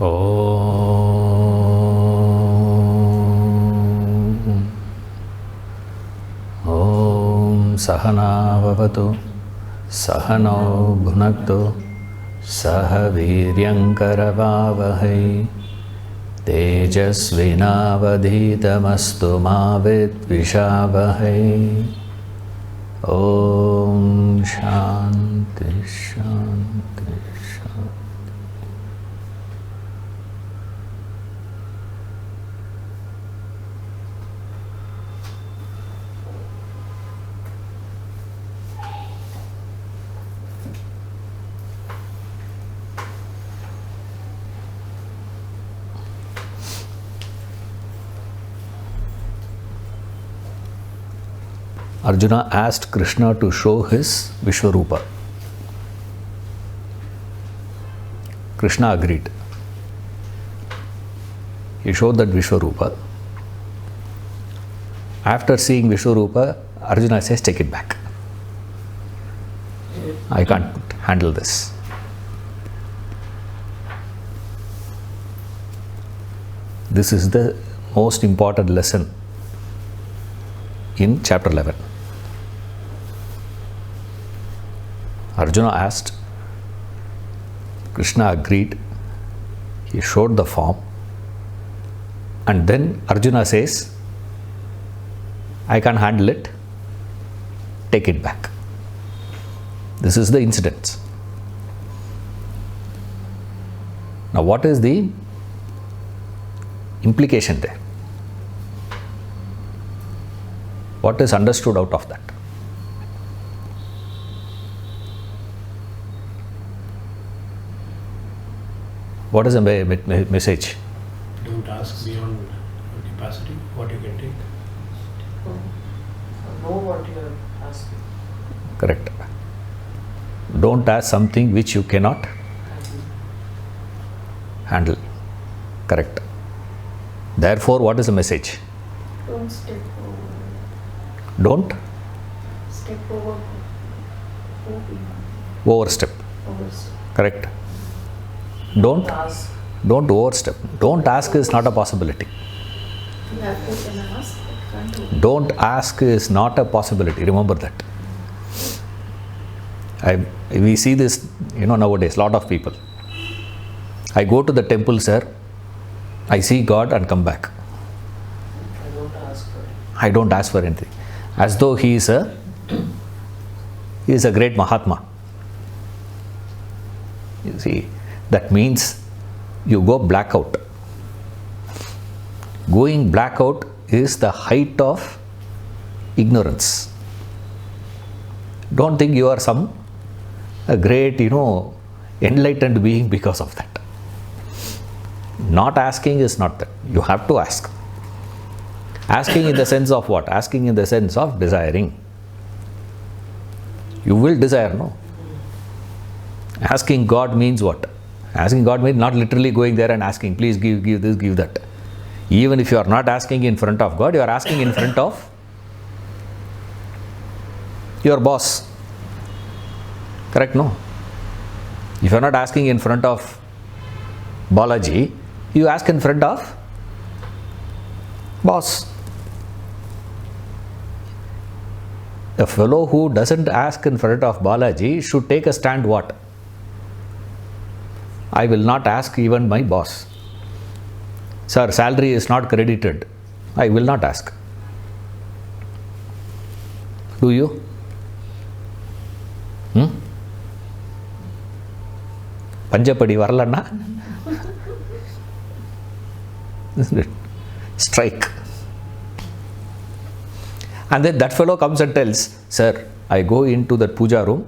Om Sahana Vavatu Sahano Bhunaktu Saha Viryankaravavahai Tejasvinavadhitamastu ma vidvishavahai. Om Shanti Shanti Shanti. Arjuna asked Krishna to show his Vishwarupa. Krishna agreed. He showed that Vishwarupa. After seeing Vishwarupa, Arjuna says, take it back. I can't handle this. This is the most important lesson in chapter 11. Arjuna asked, Krishna agreed, he showed the form, and then Arjuna says, I can't handle it, take it back. This is the incident. Now, what is the implication there? What is understood out of that? What is the message? Don't ask beyond capacity what you can take. Know what you are asking. Correct. Don't ask something which you cannot handle. Correct. Therefore, what is the message? Don't step over. Don't Step over. overstep. Overstep. Correct. Don't Ask. overstep. Don't ask is not a possibility. You have to can ask, but can't do. Don't ask is not a possibility. Remember that. We see this, nowadays, lot of people. I go to the temple, sir. I see God and come back. I don't ask for it. I don't ask for anything. As though he is a great Mahatma. You see, that means you go blackout. Going blackout is the height of ignorance. Don't think you are a great, enlightened being because of that. Not asking is not that. You have to ask. Asking in the sense of what? Asking in the sense of desiring. You will desire, no? Asking God means what? Asking God means not literally going there and asking, please give this, give that. Even if you are not asking in front of God, you are asking in front of your boss. Correct, no? If you are not asking in front of Balaji, you ask in front of boss. A fellow who doesn't ask in front of Balaji should take a stand what? I will not ask even my boss. Sir, salary is not credited. I will not ask. Do you? Panjapadi varalana? Strike. And then that fellow comes and tells, sir, I go into that puja room,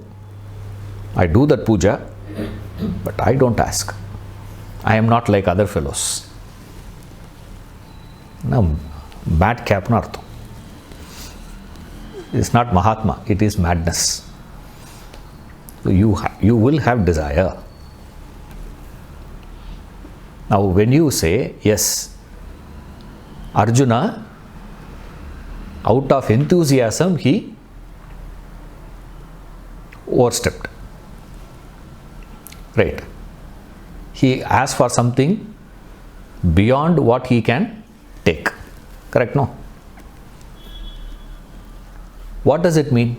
I do that puja, but I don't ask. I am not like other fellows. Now, madcap narthu. It's not Mahatma, it is madness. So you will have desire. Now, when you say, yes, Arjuna, out of enthusiasm, he overstepped. Right. he asks for something beyond what he can take. Correct? No? What does it mean?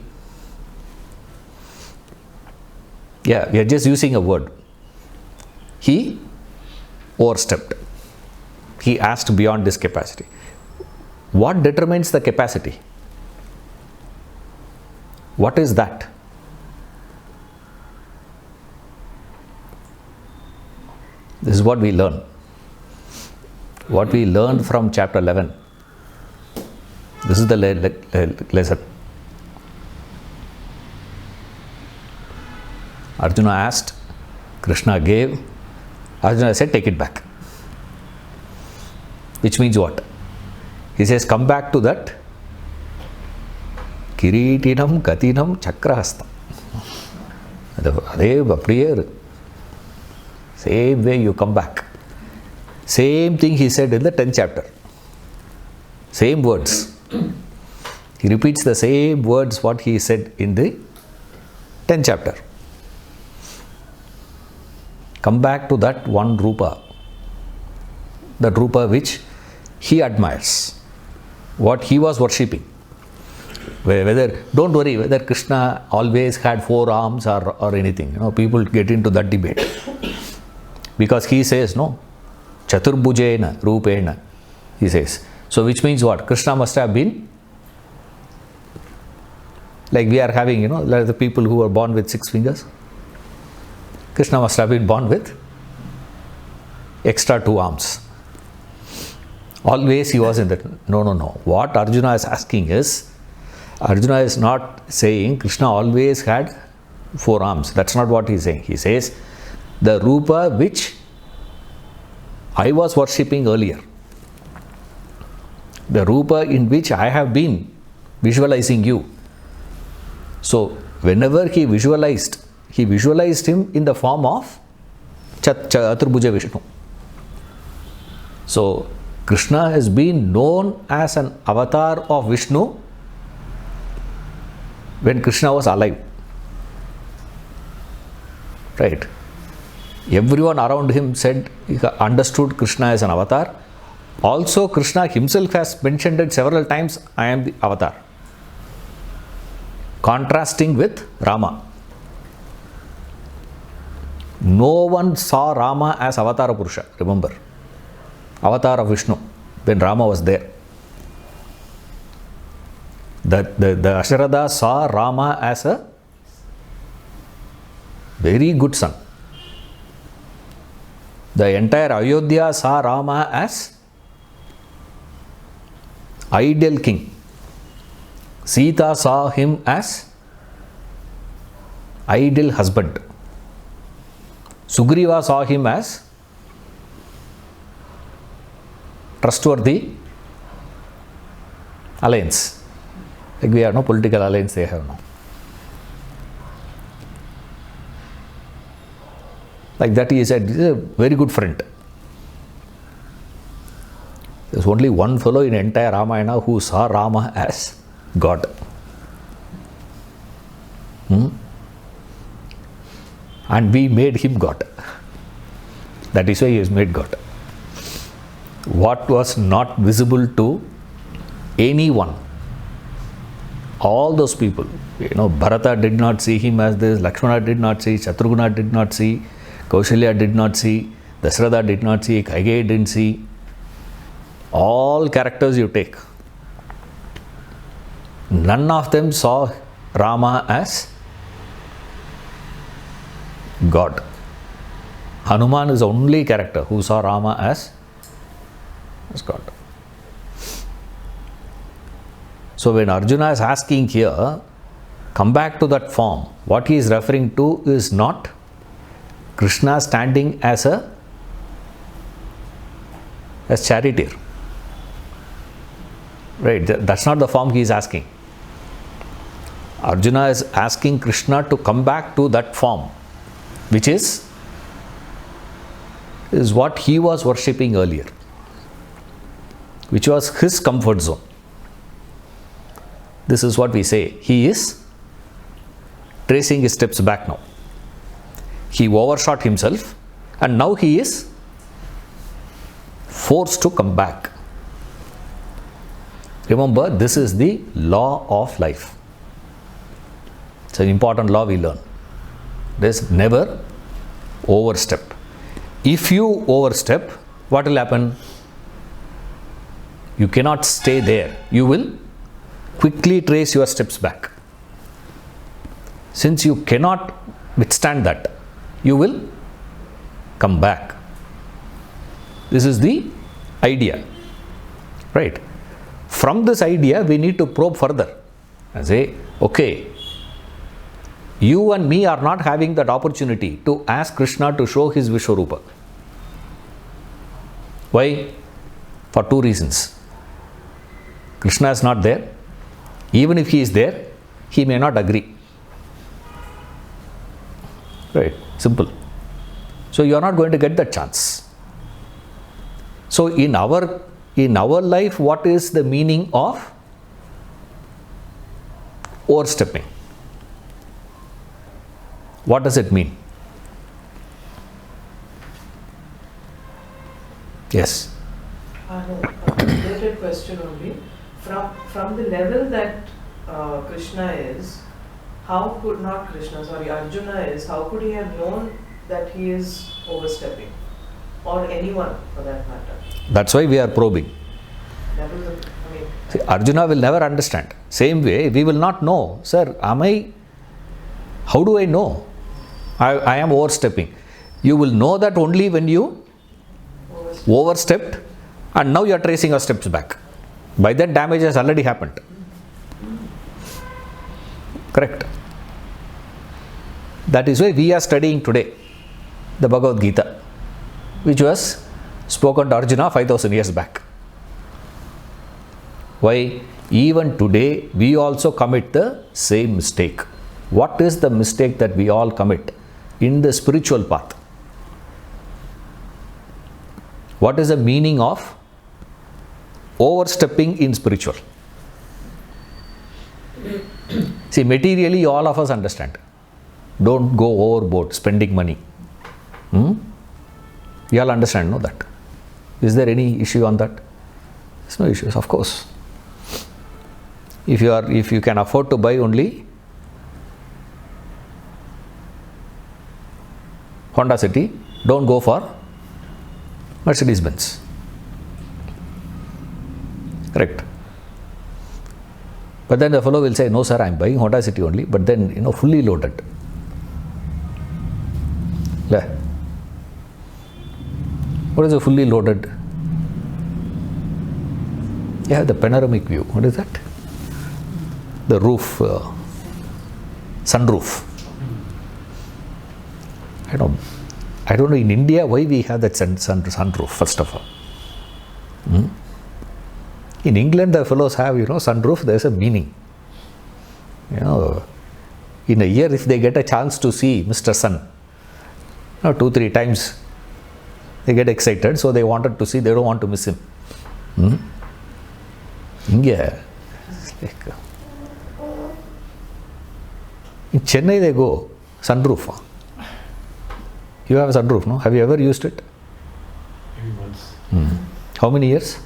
Yeah, we are just using a word. He overstepped. He asked beyond this capacity. What determines the capacity? What is that? This is what we learn. What we learned from chapter 11. This is the lesson. Arjuna asked, Krishna gave, Arjuna said, take it back. Which means what? He says, come back to that Kiritinam Gatinam Chakrahastam. Same way you come back. Same thing he said in the 10th chapter. Same words. He repeats the same words what he said in the 10th chapter. Come back to that one Rupa. That Rupa which he admires. What he was worshipping. Don't worry whether Krishna always had 4 arms or anything. People get into that debate. Because he says, no, Chaturbhujena Rupena, he says. So which means what? Krishna must have been, like we are having, like the people who were born with 6 fingers. Krishna must have been born with extra 2 arms. Always he was in that. No. What Arjuna is asking is, Arjuna is not saying Krishna always had 4 arms. That's not what he is saying. He says, the Rupa which I was worshipping earlier. The Rupa in which I have been visualizing you. So, whenever he visualized him in the form of Chaturbhuja Vishnu. So, Krishna has been known as an avatar of Vishnu when Krishna was alive. Right? Everyone around him said, he understood Krishna as an avatar. Also, Krishna himself has mentioned it several times, I am the avatar. Contrasting with Rama. No one saw Rama as Avatara Purusha, remember. Avatar of Vishnu, when Rama was there. The Asharada saw Rama as a very good son. The entire Ayodhya saw Rama as ideal king. Sita saw him as ideal husband. Sugriva saw him as trustworthy alliance. Like we have no political alliance, they have no. Like that he said, this is a very good friend. There's only one fellow in entire Ramayana who saw Rama as God. And we made him God. That is why he is made God. What was not visible to anyone, all those people, Bharata did not see him as this, Lakshmana did not see, Shatrughna did not see, Kaushalya did not see, Dasharatha did not see, Kaigeyi didn't see. All characters you take, none of them saw Rama as God. Hanuman is the only character who saw Rama as God. So when Arjuna is asking here, come back to that form, what he is referring to is not Krishna standing as charioteer. Right, that's not the form he is asking. Arjuna is asking Krishna to come back to that form, which is what he was worshipping earlier, which was his comfort zone. This is what we say. He is tracing his steps back now. He overshot himself. And now he is forced to come back. Remember, this is the law of life. It's an important law we learn. There's never overstep. If you overstep, what will happen? You cannot stay there. You will quickly trace your steps back. Since you cannot withstand that, you will come back. This is the idea, right? From this idea, we need to probe further and say, okay, you and me are not having that opportunity to ask Krishna to show his Vishwarupa. Why? For two reasons. Krishna is not there. Even if he is there, he may not agree. Right? Simple. So you are not going to get that chance. So in our life, what is the meaning of overstepping? What does it mean? Yes. No, related question only. From the level that Krishna is, how could not Krishna, sorry, Arjuna is, how could he have known that he is overstepping? Or anyone for that matter? That's why we are probing. That was See, Arjuna will never understand. Same way, we will not know. Sir, how do I know? I am overstepping. You will know that only when you overstepped and now you are tracing your steps back. By then damage has already happened. Correct. That is why we are studying today the Bhagavad Gita, which was spoken to Arjuna 5000 years back. Why? Even today we also commit the same mistake. What is the mistake that we all commit in the spiritual path? What is the meaning of overstepping in spiritual? See, materially all of us understand. Don't go overboard spending money. We all understand, no, that. Is there any issue on that? There's no issues, of course. If you can afford to buy only Honda City, don't go for Mercedes Benz. Correct. But then the fellow will say, no sir, I am buying Honda City only, but then, fully loaded. Yeah. What is a fully loaded? You have the panoramic view. What is that? The roof, sunroof. I don't know in India why we have that sunroof, first of all. In England, the fellows have, sunroof, there's a meaning. In a year, if they get a chance to see Mr. Sun, 2-3 times, they get excited, so they wanted to see, they don't want to miss him. India, in Chennai they go, sunroof. You have a sunroof, no? Have you ever used it? Maybe once. How many years?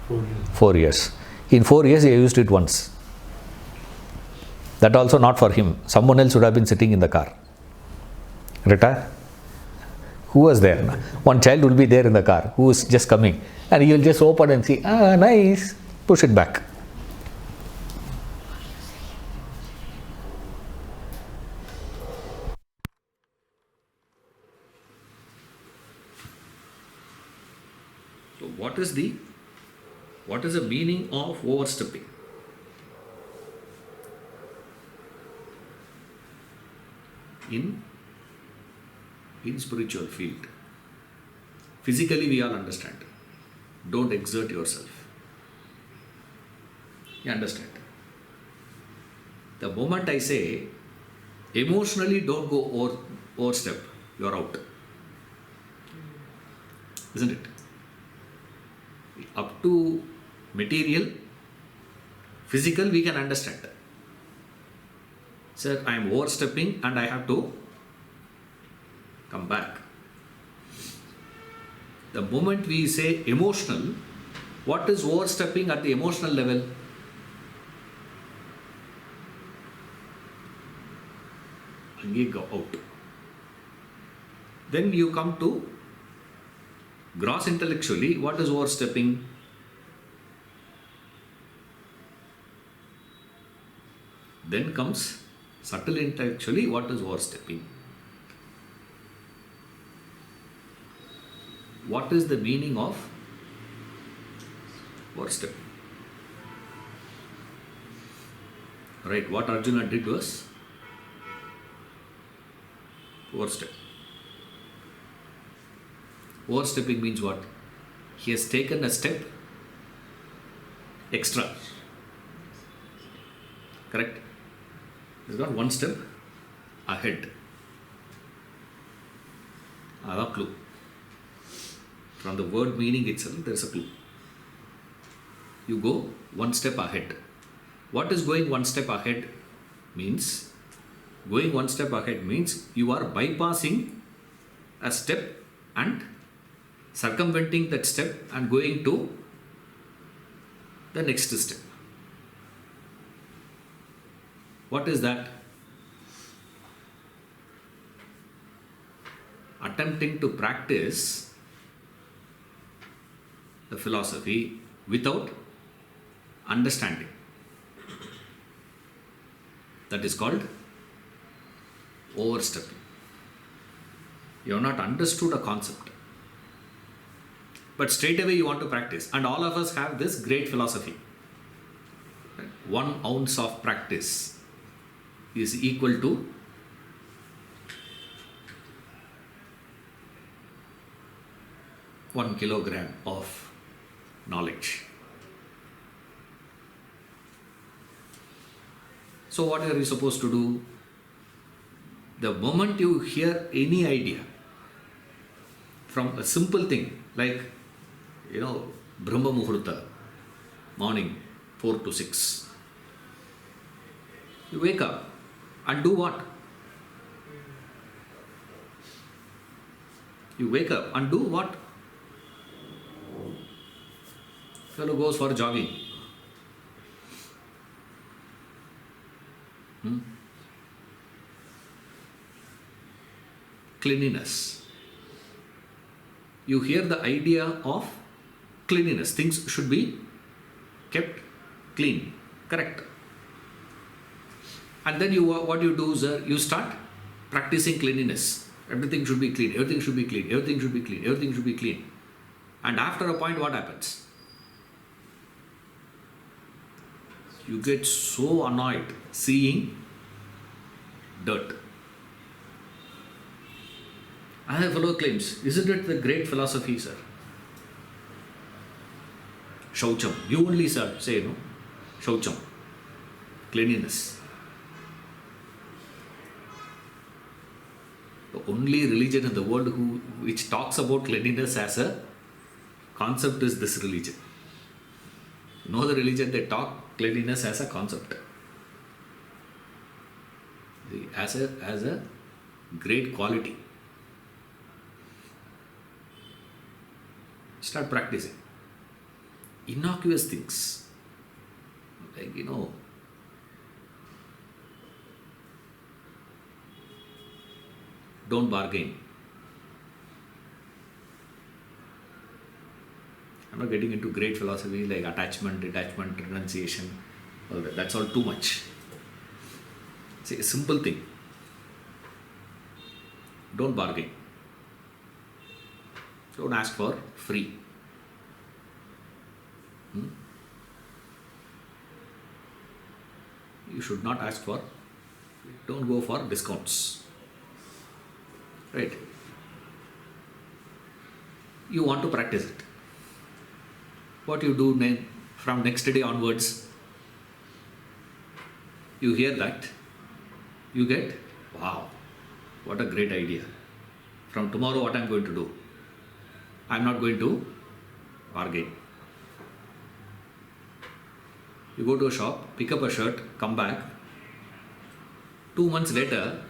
4 years. 4 years. In 4 years he used it once. That also not for him. Someone else would have been sitting in the car. Retire? Who was there? One child will be there in the car who is just coming, and he will just open and see, nice, push it back. So what is the meaning of overstepping? In spiritual field, physically we all understand. Don't exert yourself. You understand? The moment I say emotionally don't go overstep, you're out. Isn't it? Up to material, physical we can understand. Sir, I am overstepping and I have to come back. The moment we say emotional, what is overstepping at the emotional level? Angi go out. Then you come to gross intellectually, what is overstepping? Then comes subtle intellectually, what is overstepping? What is the meaning of overstepping? Right, what Arjuna did was overstep. Overstepping means what? He has taken a step extra. Correct? He's got one step ahead. That's a clue. From the word meaning itself, there is a clue. You go one step ahead. What is going one step ahead means? Going one step ahead means you are bypassing a step and circumventing that step and going to the next step. What is that? Attempting to practice the philosophy without understanding. That is called overstepping. You have not understood a concept, but straight away you want to practice. And all of us have this great philosophy. 1 ounce of practice is equal to one kilogram of knowledge. So what are you supposed to do? The moment you hear any idea from a simple thing like, Brahma Muhurta, morning 4 to 6, you wake up and do what? You wake up and do what? Fellow goes for jogging. Cleanliness. You hear the idea of cleanliness. Things should be kept clean. Correct. And then what you do is you start practicing cleanliness. Everything should be clean. Everything should be clean. Everything should be clean. Everything should be clean. And after a point, what happens? You get so annoyed seeing dirt. Another fellow claims, isn't it the great philosophy, sir? Shaucham. You only, sir, say, no? Shaucham. Cleanliness. The only religion in the world which talks about cleanliness as a concept is this religion. No other religion they talk cleanliness as a concept. As a great quality. Start practicing. Innocuous things. Like, don't bargain. I'm not getting into great philosophy like attachment, detachment, renunciation. All that. That's all too much. See, a simple thing. Don't bargain. Don't ask for free. You should not ask for, don't go for discounts. Right? You want to practice it. What you do from next day onwards, you hear that, you get, wow, what a great idea. From tomorrow, what I'm going to do? I'm not going to bargain. You go to a shop, pick up a shirt, come back. 2 months later,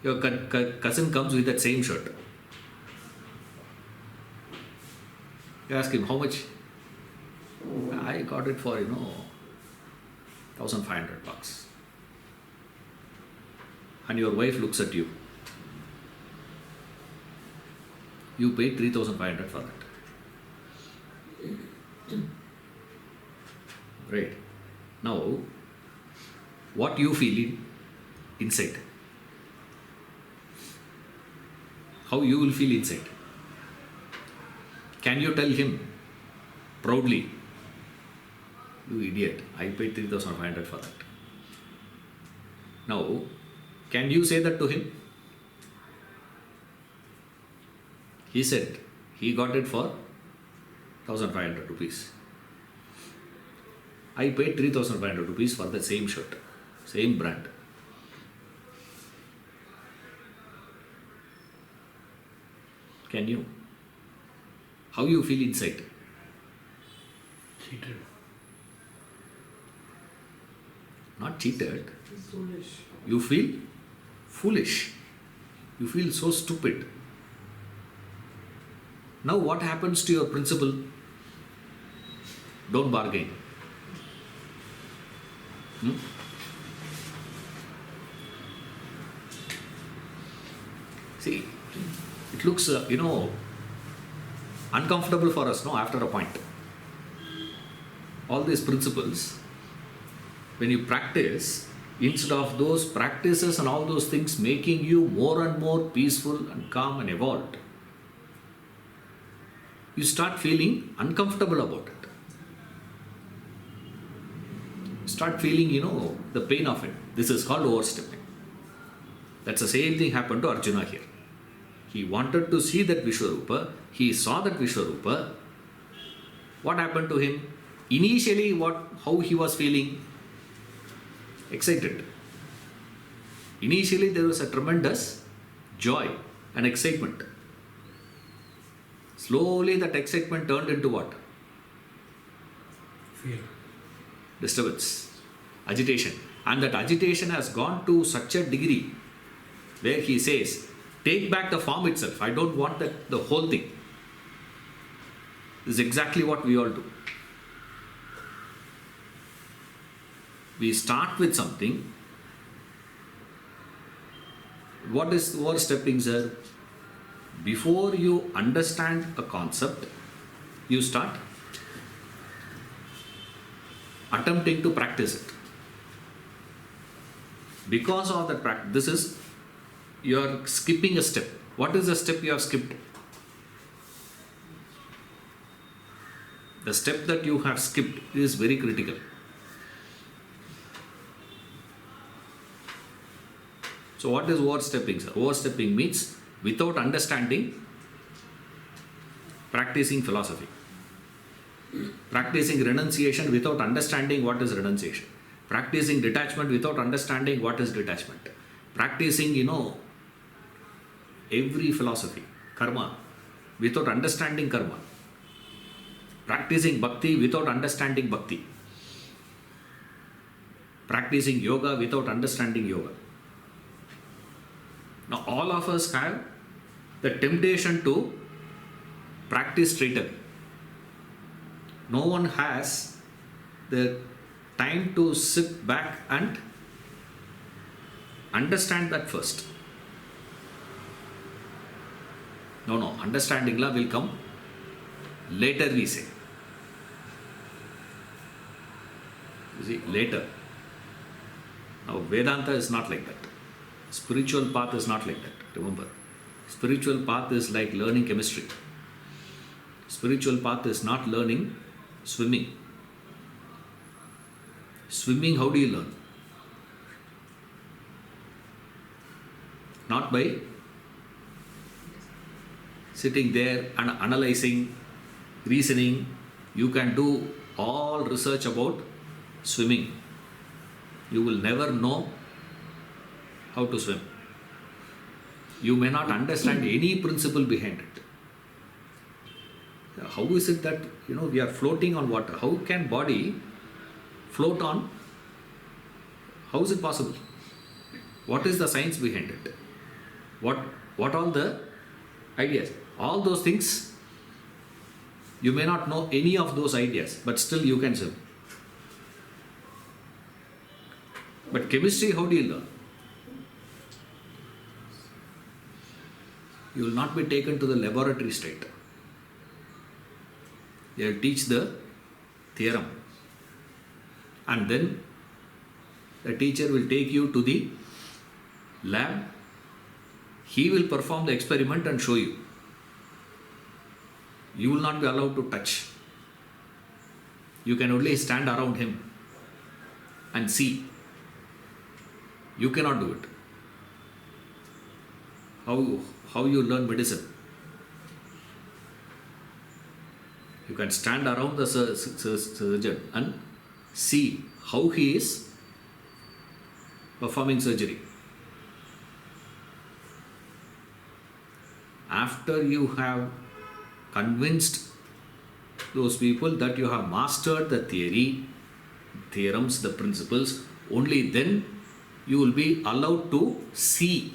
your cousin comes with that same shirt. You ask him, how much? I got it for, 1,500 bucks. And your wife looks at you. You paid 3,500 for that. Right. Now, what you feel inside? How you will feel inside? Can you tell him proudly, you idiot, I paid 3,500 for that? Now, can you say that to him? He said he got it for 1,500 rupees. I paid 3,500 rupees for the same shirt, same brand. Can you? How you feel inside? Cheated. Not cheated. Foolish. You feel foolish. You feel so stupid. Now what happens to your principle? Don't bargain. See, it looks, uncomfortable for us, no, after a point. All these principles, when you practice, instead of those practices and all those things making you more and more peaceful and calm and evolved, you start feeling uncomfortable about it. Start feeling, the pain of it. This is called overstepping. That's the same thing happened to Arjuna here. He wanted to see that Vishwarupa. He saw that Vishwarupa. What happened to him? Initially, how he was feeling? Excited. Initially, there was a tremendous joy and excitement. Slowly, that excitement turned into what? Fear. Disturbance, agitation. And that agitation has gone to such a degree where he says, take back the form itself. I don't want the whole thing. This is exactly what we all do. We start with something. What is overstepping, sir? Before you understand a concept, you start attempting to practice it. Because of that practice, you are skipping a step. What is the step you have skipped? The step that you have skipped is very critical. So what is overstepping, sir? Overstepping means without understanding, practicing philosophy. Practicing renunciation without understanding what is renunciation. Practicing detachment without understanding what is detachment. Practicing, every philosophy, karma, without understanding karma. Practicing bhakti without understanding bhakti. Practicing yoga without understanding yoga. Now, all of us have the temptation to practice straight away. No one has the time to sit back and understand that first. No, understanding la will come later, we say. You see, later. Now, Vedanta is not like that. Spiritual path is not like that. Remember, spiritual path is like learning chemistry. Spiritual path is not learning swimming. Swimming, how do you learn? Not by sitting there and analyzing, reasoning. You can do all research about swimming. You will never know how to swim. You may not understand any principle behind it. How is it that we are floating on water? How can body float on? How is it possible? What is the science behind it? What all the ideas? All those things You may not know any of those ideas, but still you can solve. But chemistry, how do you learn? You will not be taken to the laboratory state. They will teach the theorem. And then the teacher will take you to the lab. He will perform the experiment and show you. You will not be allowed to touch. You can only stand around him and see. You cannot do it. How you learn medicine? You can stand around the surgeon and see how he is performing surgery. After you have convinced those people that you have mastered the theorems, the principles, only then you will be allowed to see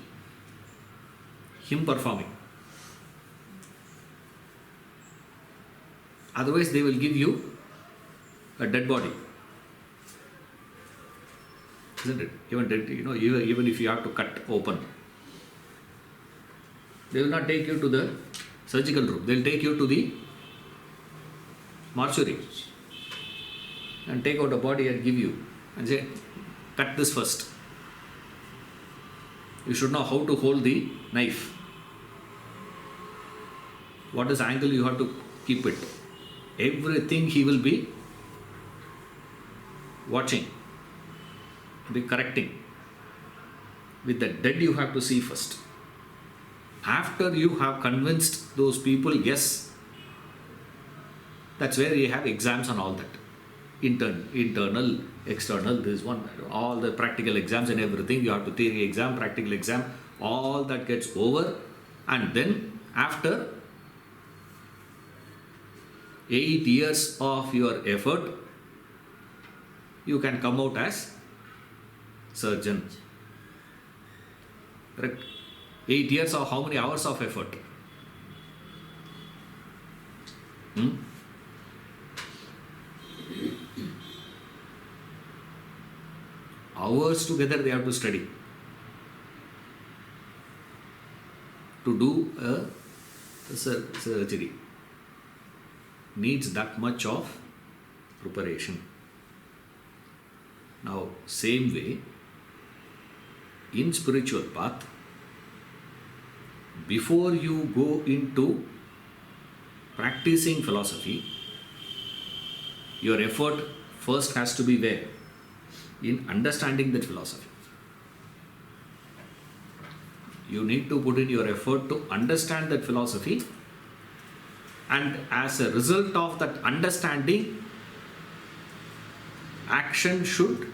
him performing. Otherwise, they will give you a dead body, isn't it? Even dead, even if you have to cut open, they will not take you to the surgical room. They will take you to the mortuary and take out a body and give you and say, cut this first. You should know how to hold the knife. What is angle you have to keep it. Everything he will be watching, be correcting. With the dead you have to see first. After you have convinced those people, yes, that's where you have exams and all that. Internal, external, this one, all the practical exams and everything. You have to theory exam, practical exam, all that gets over. And then after 8 years of your effort, you can come out as surgeon. Correct? 8 years of how many hours of effort? Hours together they have to study to do a surgery. Needs that much of preparation. Now, same way, in spiritual path, before you go into practicing philosophy, your effort first has to be where? In understanding that philosophy. You need to put in your effort to understand that philosophy, and as a result of that understanding, action should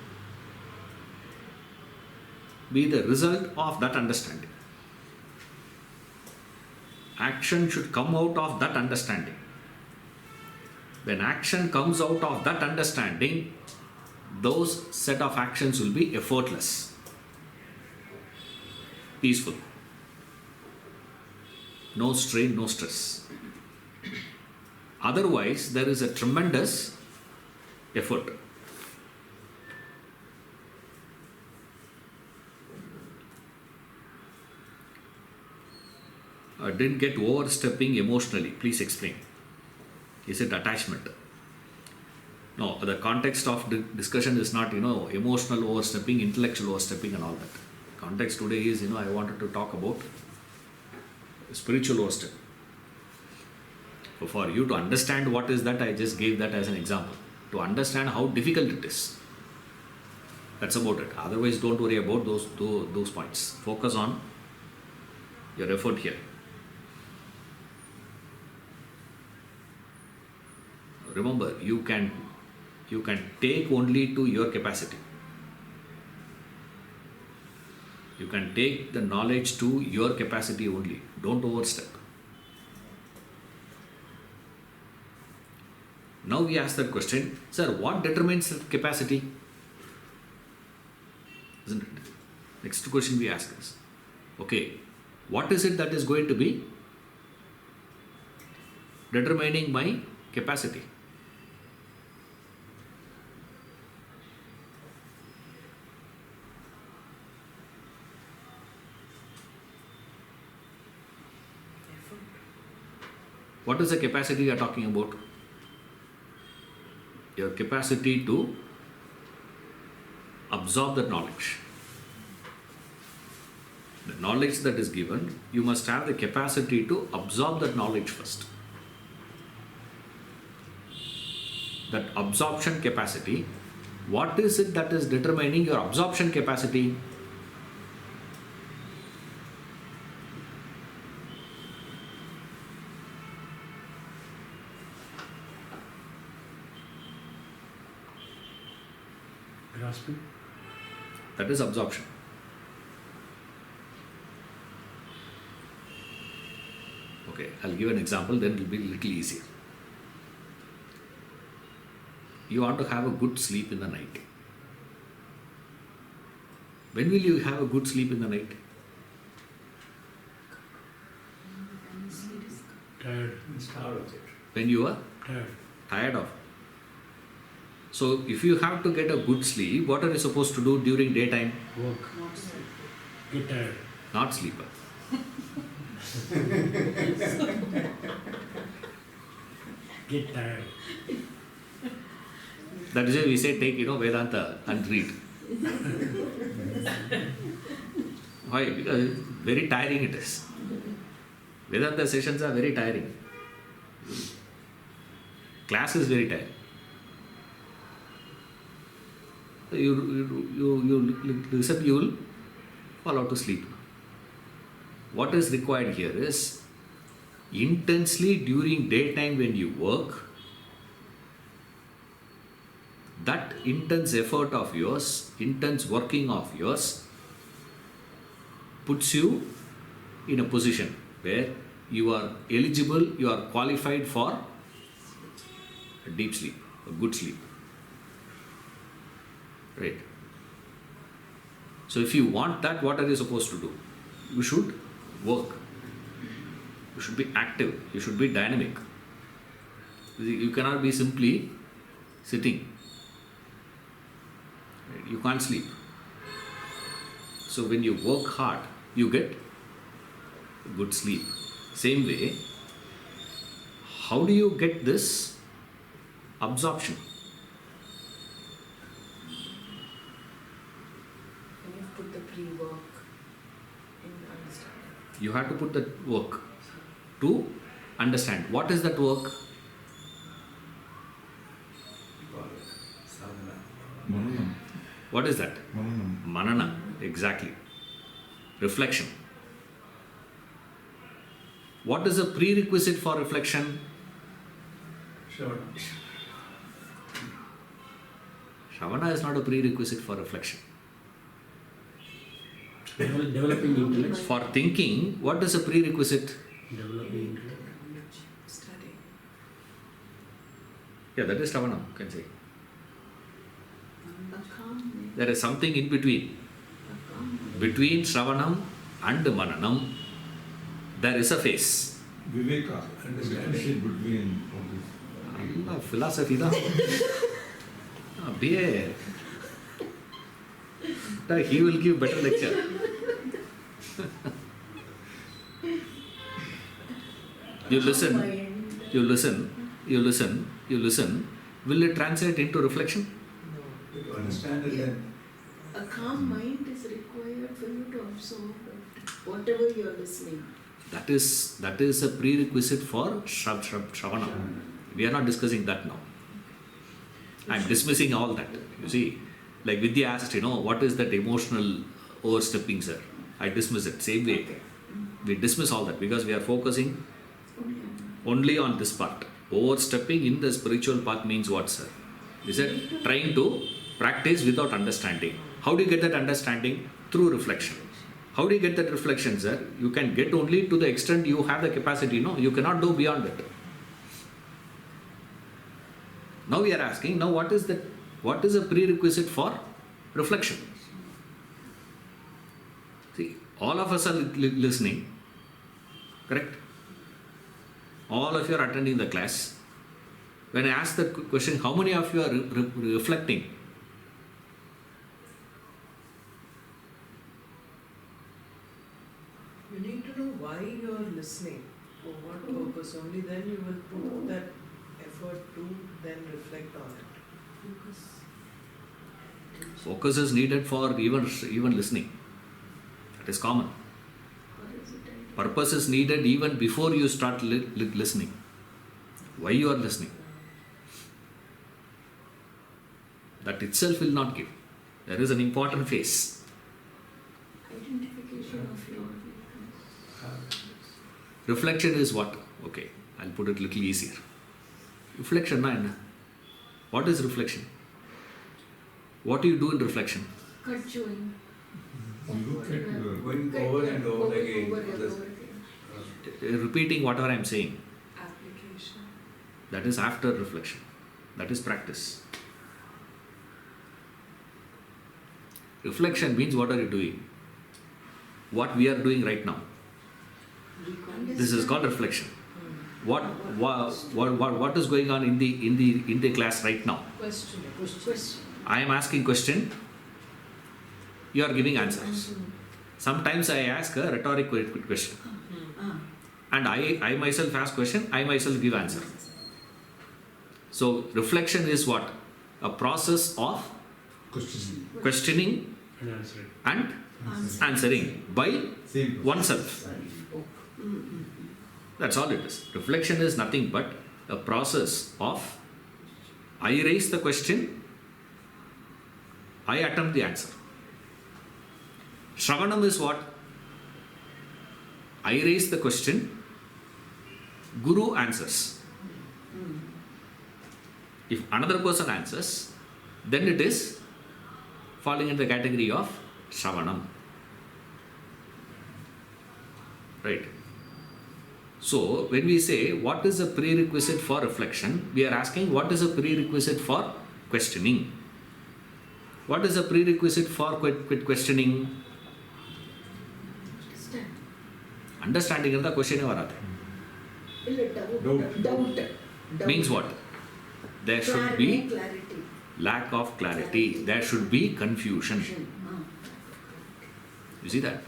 be the result of that understanding. Action should come out of that understanding. When action comes out of that understanding, those set of actions will be effortless, peaceful, no strain, no stress. Otherwise, there is a tremendous effort. I didn't get overstepping emotionally. Please explain. Is it attachment? No, the context of the discussion is not, emotional overstepping, intellectual overstepping and all that. Context today is, I wanted to talk about spiritual overstep. So for you to understand what is that, I just gave that as an example. To understand how difficult it is. That's about it. Otherwise, don't worry about those points. Focus on your effort here. Remember, you can take only to your capacity. You can take the knowledge to your capacity only. Don't overstep. Now we ask that question, sir, what determines capacity? Isn't it? Next question we ask is, okay, what is it that is going to be determining my capacity. What is the capacity you are talking about? Your capacity to absorb that knowledge. The knowledge that is given, you must have the capacity to absorb that knowledge first. That absorption capacity, what is it that is determining your absorption capacity? Grasping. That is absorption. Okay, I'll give an example, then it will be a little easier. You want to have a good sleep in the night. When will you have a good sleep in the night? Tired. When you are Tired. tired of. So if you have to get a good sleep, what are you supposed to do during daytime? Work. Get tired. Not sleeper. Get tired. That is why we say take, Vedanta and read. Why? Because very tiring it is. Vedanta sessions are very tiring. Class is very tiring. You listen, you will fall out to sleep. What is required here is intensely during daytime when you work, that intense effort of yours, intense working of yours puts you in a position where you are eligible, you are qualified for a deep sleep, a good sleep. Right. So if you want that, what are you supposed to do? You should work. You should be active. You should be dynamic. You cannot be simply sitting. Right? You can't sleep. So when you work hard, you get good sleep. Same way, how do you get this absorption? Put the pre-work in understanding. You have to put that work to understand. What is that work? Mananam. What is that? Mananam. Manana, exactly. Reflection. What is a prerequisite for reflection? Shravana is not a prerequisite for reflection. Developing intellect. For thinking, what is a prerequisite? Developing intellect. Study. Yeah, that is Shravana, you can say. A calm mind. There is something in between. A calm mind. Between Shravanam and Mananam, there is a phase. Viveka. Understanding between all this. Philosophy, da. BA. He will give better lecture. You listen, Mind. you listen, you listen, you listen. Will it translate into reflection? To understand it, then A calm mind is required for you to absorb whatever you are listening. That is a prerequisite for Shravana. We are not discussing that now. I am dismissing all that. You see, like Vidya asked, what is that emotional overstepping, sir? I dismiss it. Same way. Okay. We dismiss all that because we are focusing Only on only on this part. Overstepping in the spiritual path means what, sir? Is it trying to practice without understanding? How do you get that understanding? Through reflection. How do you get that reflection, sir? You can get only to the extent you have the capacity, you cannot go beyond that. Now we are asking, now what is that? What is a prerequisite for reflection? See, all of us are listening, correct? All of you are attending the class. When I ask the question, how many of you are reflecting? You need to know why you are listening, for what purpose. Only then you will put that effort to then reflect on it. Focus is needed for even listening. That is common. Purpose is needed even before you start listening. Why you are listening? That itself will not give. There is an important phase. Identification of your weakness. Reflection is what? Okay, I'll put it a little easier. Reflection, man. What is reflection? What do you do in reflection? Cut chewing. You look at your Going over and over again. Over and Others- over again. Repeating whatever I am saying. Application. That is after reflection. That is practice. Reflection means what are you doing? What we are doing right now. This is called reflection. What is going on in the class right now? Questioning. Question. I am asking question. You are giving answers. Sometimes I ask a rhetorical question, and I myself ask question. I myself give answer. So reflection is what? A process of questioning And answering. and answering by same oneself. That's all it is. Reflection is nothing but a process of I raise the question, I attempt the answer. Shravanam is what? I raise the question, Guru answers. If another person answers, then it is falling in the category of Shravanam. Right. So, when we say what is a prerequisite for reflection, we are asking what is a prerequisite for questioning. What is a prerequisite for questioning? Understand. Understanding is the question. Doubt. Means what? There should be Clarity. lack of clarity. There should be confusion. You see that?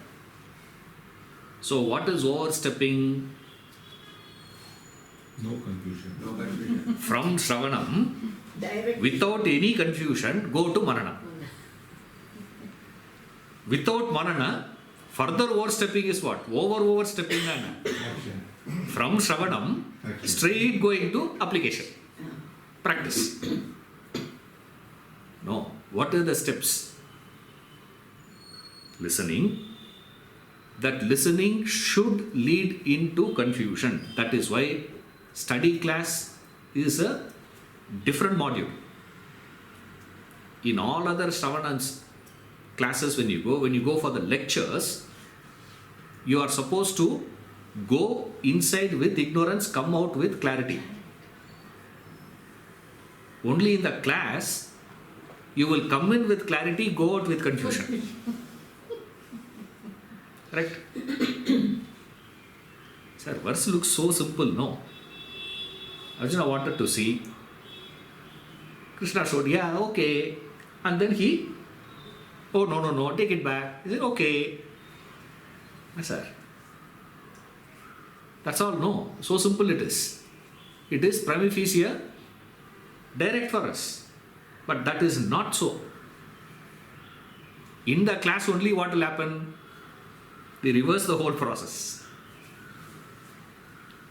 So, what is overstepping? no confusion. No confusion. From Shravanam, Direct. without any confusion, go to Manana. Without Manana, further overstepping is what? Overstepping. Action. From Shravanam, Action. straight going to application. Practice. No. What are the steps? Listening. That listening should lead into confusion. That is why study class is a different module. In all other Shravanan's classes, when you go for the lectures, you are supposed to go inside with ignorance, come out with clarity. Only in the class, you will come in with clarity, go out with confusion. Correct? Sir, verse looks so simple, no? Arjuna wanted to see. Krishna showed, yeah, okay. And then he, oh, no, take it back. He said, okay. Yes, sir. That's all, no. So simple it is. It is prima facie direct for us. But that is not so. In the class only, what will happen? We reverse the whole process.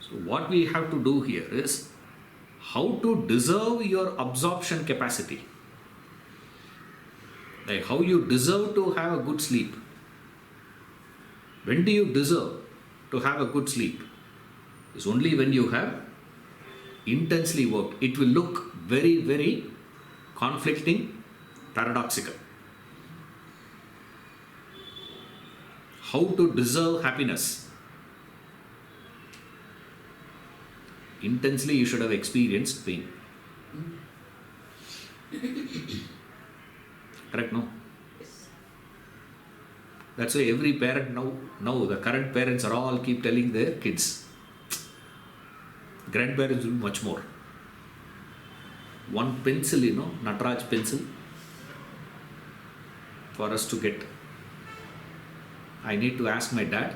So what we have to do here is how to deserve your absorption capacity. Like how you deserve to have a good sleep. When do you deserve to have a good sleep? It's only when you have intensely worked. It will look very, very conflicting, paradoxical. How to deserve happiness? Intensely you should have experienced pain. Correct, no? That's why every parent now the current parents are all keep telling their kids. Grandparents will much more. one pencil, Nataraj pencil, for us to get. I need to ask my dad.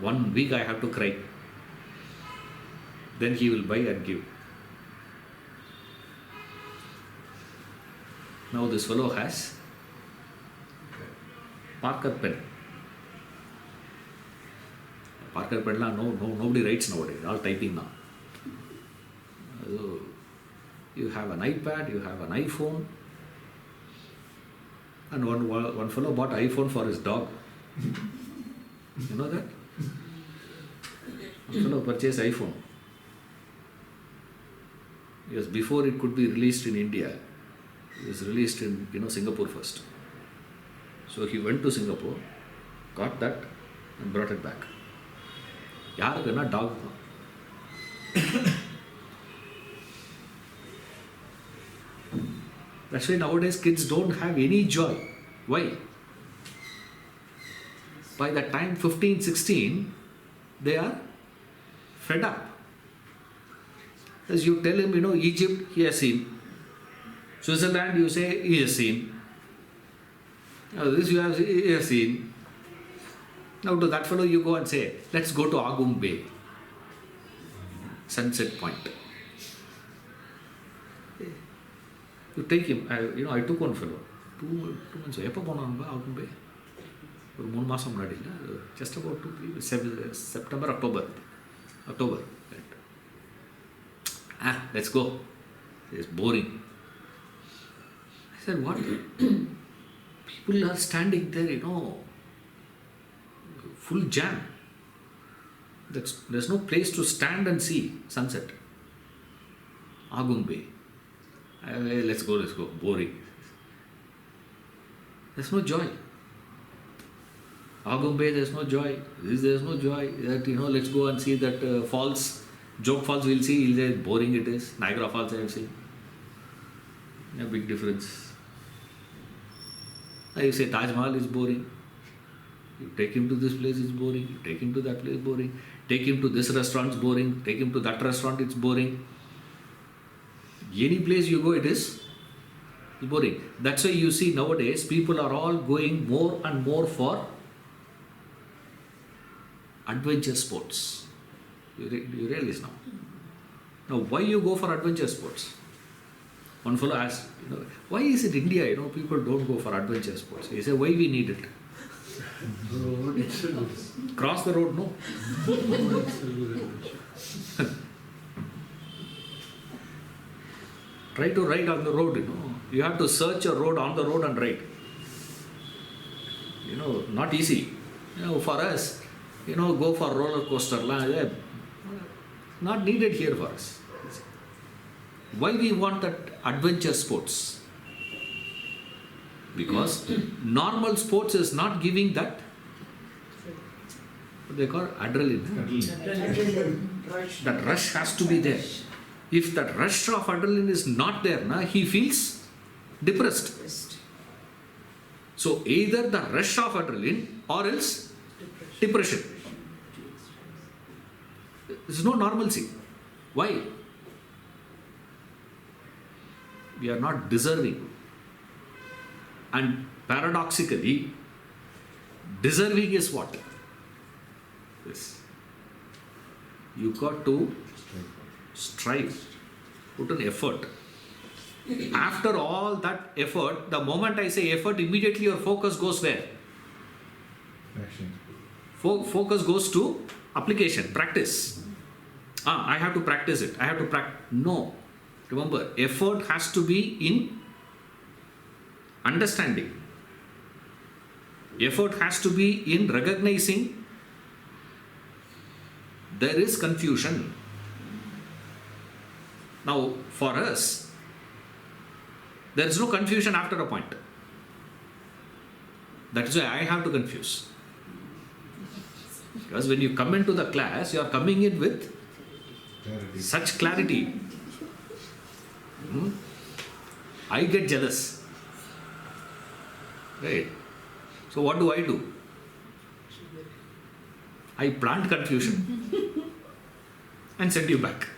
1 week I have to cry. Then he will buy and give. Now this fellow has Parker pen. Parker pen, nobody writes nowadays, all typing now. So, you have an iPad, you have an iPhone, and one fellow bought iPhone for his dog. You know that? One fellow purchased iPhone. Yes, before it could be released in India, it was released in Singapore first. So he went to Singapore, got that, and brought it back. Yarukana dog. That's why nowadays kids don't have any joy. Why? By the time 15, 16, they are fed up. As you tell him, Egypt, he has seen. Switzerland, you say, he has seen. Now this he has seen. Now to that fellow you go and say, let's go to Agum Bay, Sunset Point. You take him. I took one fellow. 2 months. எப்போ போனாங்க Agum Bay? ஒரு 3 மாசம் முன்னாடி இல்லை, just about September, October. Let's go. It's boring. I said, what? People are standing there, full jam. There's no place to stand and see sunset. Agum Bay. Let's go. Boring. There's no joy. Agum Bay, there's no joy. There's no joy. That, let's go and see that falls. Joke Falls we'll see. He'll say, boring it is. Niagara Falls I have seen. A big difference. You say Taj Mahal is boring. You take him to this place, it's boring. You take him to that place, boring. Take him to this restaurant, it's boring. Take him to that restaurant, it's boring. Any place you go, it's boring. That's why you see nowadays people are all going more and more for adventure sports. You realize now? Now, why you go for adventure sports? One fellow asked, why is it India, people don't go for adventure sports? He said, why we need it? Cross the road, no. Try to ride on the road, You have to search a road on the road and ride. Not easy. For us, go for roller coaster. Not needed here for us. Why we want that adventure sports? Because normal sports is not giving that, what they call adrenaline. That rush has to be there. If that rush of adrenaline is not there, he feels depressed. So either the rush of adrenaline or else depression. There is no normalcy. Why? We are not deserving. And paradoxically, deserving is what? Yes. You got to strive, put an effort. After all that effort, the moment I say effort, immediately your focus goes where? Action. Focus goes to application, practice. I have to practice it. I have to practice. No. Remember, effort has to be in understanding. Effort has to be in recognizing there is confusion. Now, for us, there is no confusion after a point. That is why I have to confuse. Because when you come into the class, you are coming in with such clarity. I get jealous. Right? So what do? I plant confusion and send you back.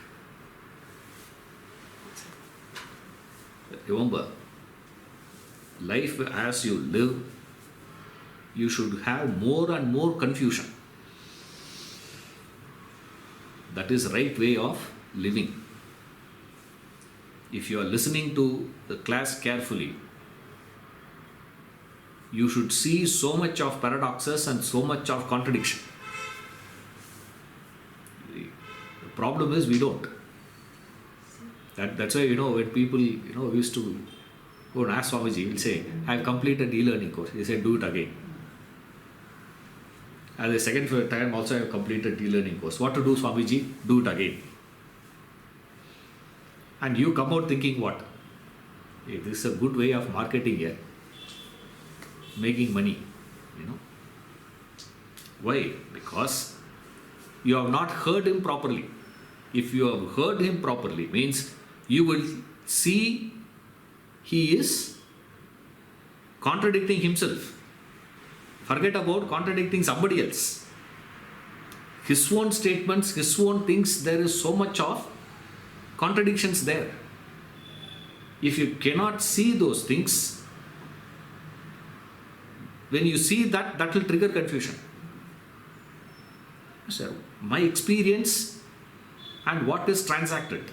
remember, life as you live, you should have more and more confusion. That is right way of living. If you are listening to the class carefully, you should see so much of paradoxes and so much of contradiction. The problem is we don't. That's why, when people, used to go and ask Swamiji, will say, I have completed e-learning course. He said, do it again. And the second time also I have completed e-learning course. What to do, Swamiji? Do it again. And you come out thinking what? Hey, this is a good way of marketing here. Making money, Why? Because you have not heard him properly. If you have heard him properly, means you will see he is contradicting himself. Forget about contradicting somebody else. His own statements, his own things, there is so much of contradictions there. If you cannot see those things, when you see that, that will trigger confusion. So, my experience and what is transacted,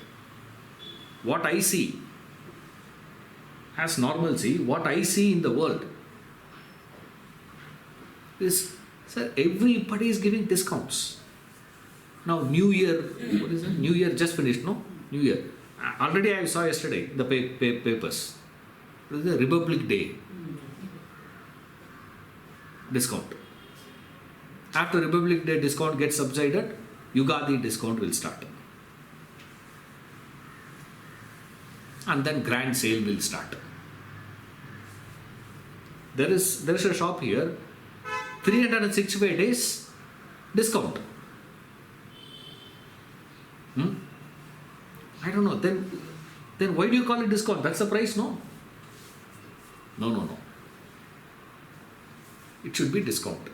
what I see as normalcy, what I see in the world is, sir, everybody is giving discounts. Now, New Year, what is it? New Year just finished, no? New Year. Already I saw yesterday the papers. It is the Republic Day discount. After Republic Day discount gets subsided, Yugadi discount will start. And then grand sale will start. There is a shop here, 365 days discount. I don't know. Then why do you call it discount? That's the price, no? No. It should be discount.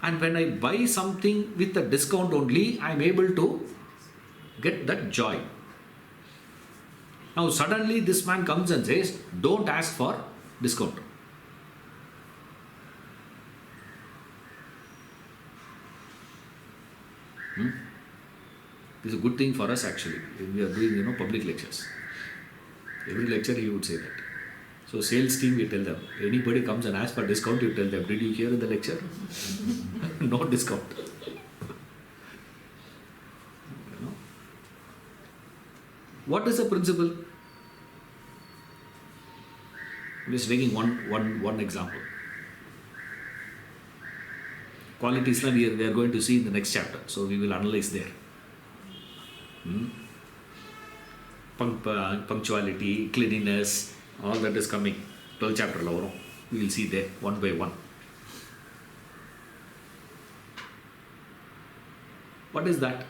And when I buy something with a discount only, I am able to get that joy. Now suddenly this man comes and says, don't ask for discount. This is a good thing for us actually. We are doing, public lectures. Every lecture he would say that. So sales team, we tell them, anybody comes and asks for discount, you tell them, did you hear in the lecture? No discount. What is the principle? I'm just taking one example. Qualities we are going to see in the next chapter, so we will analyze there. Punctuality, cleanliness, all that is coming. 12th chapter, we will see there one by one. What is that?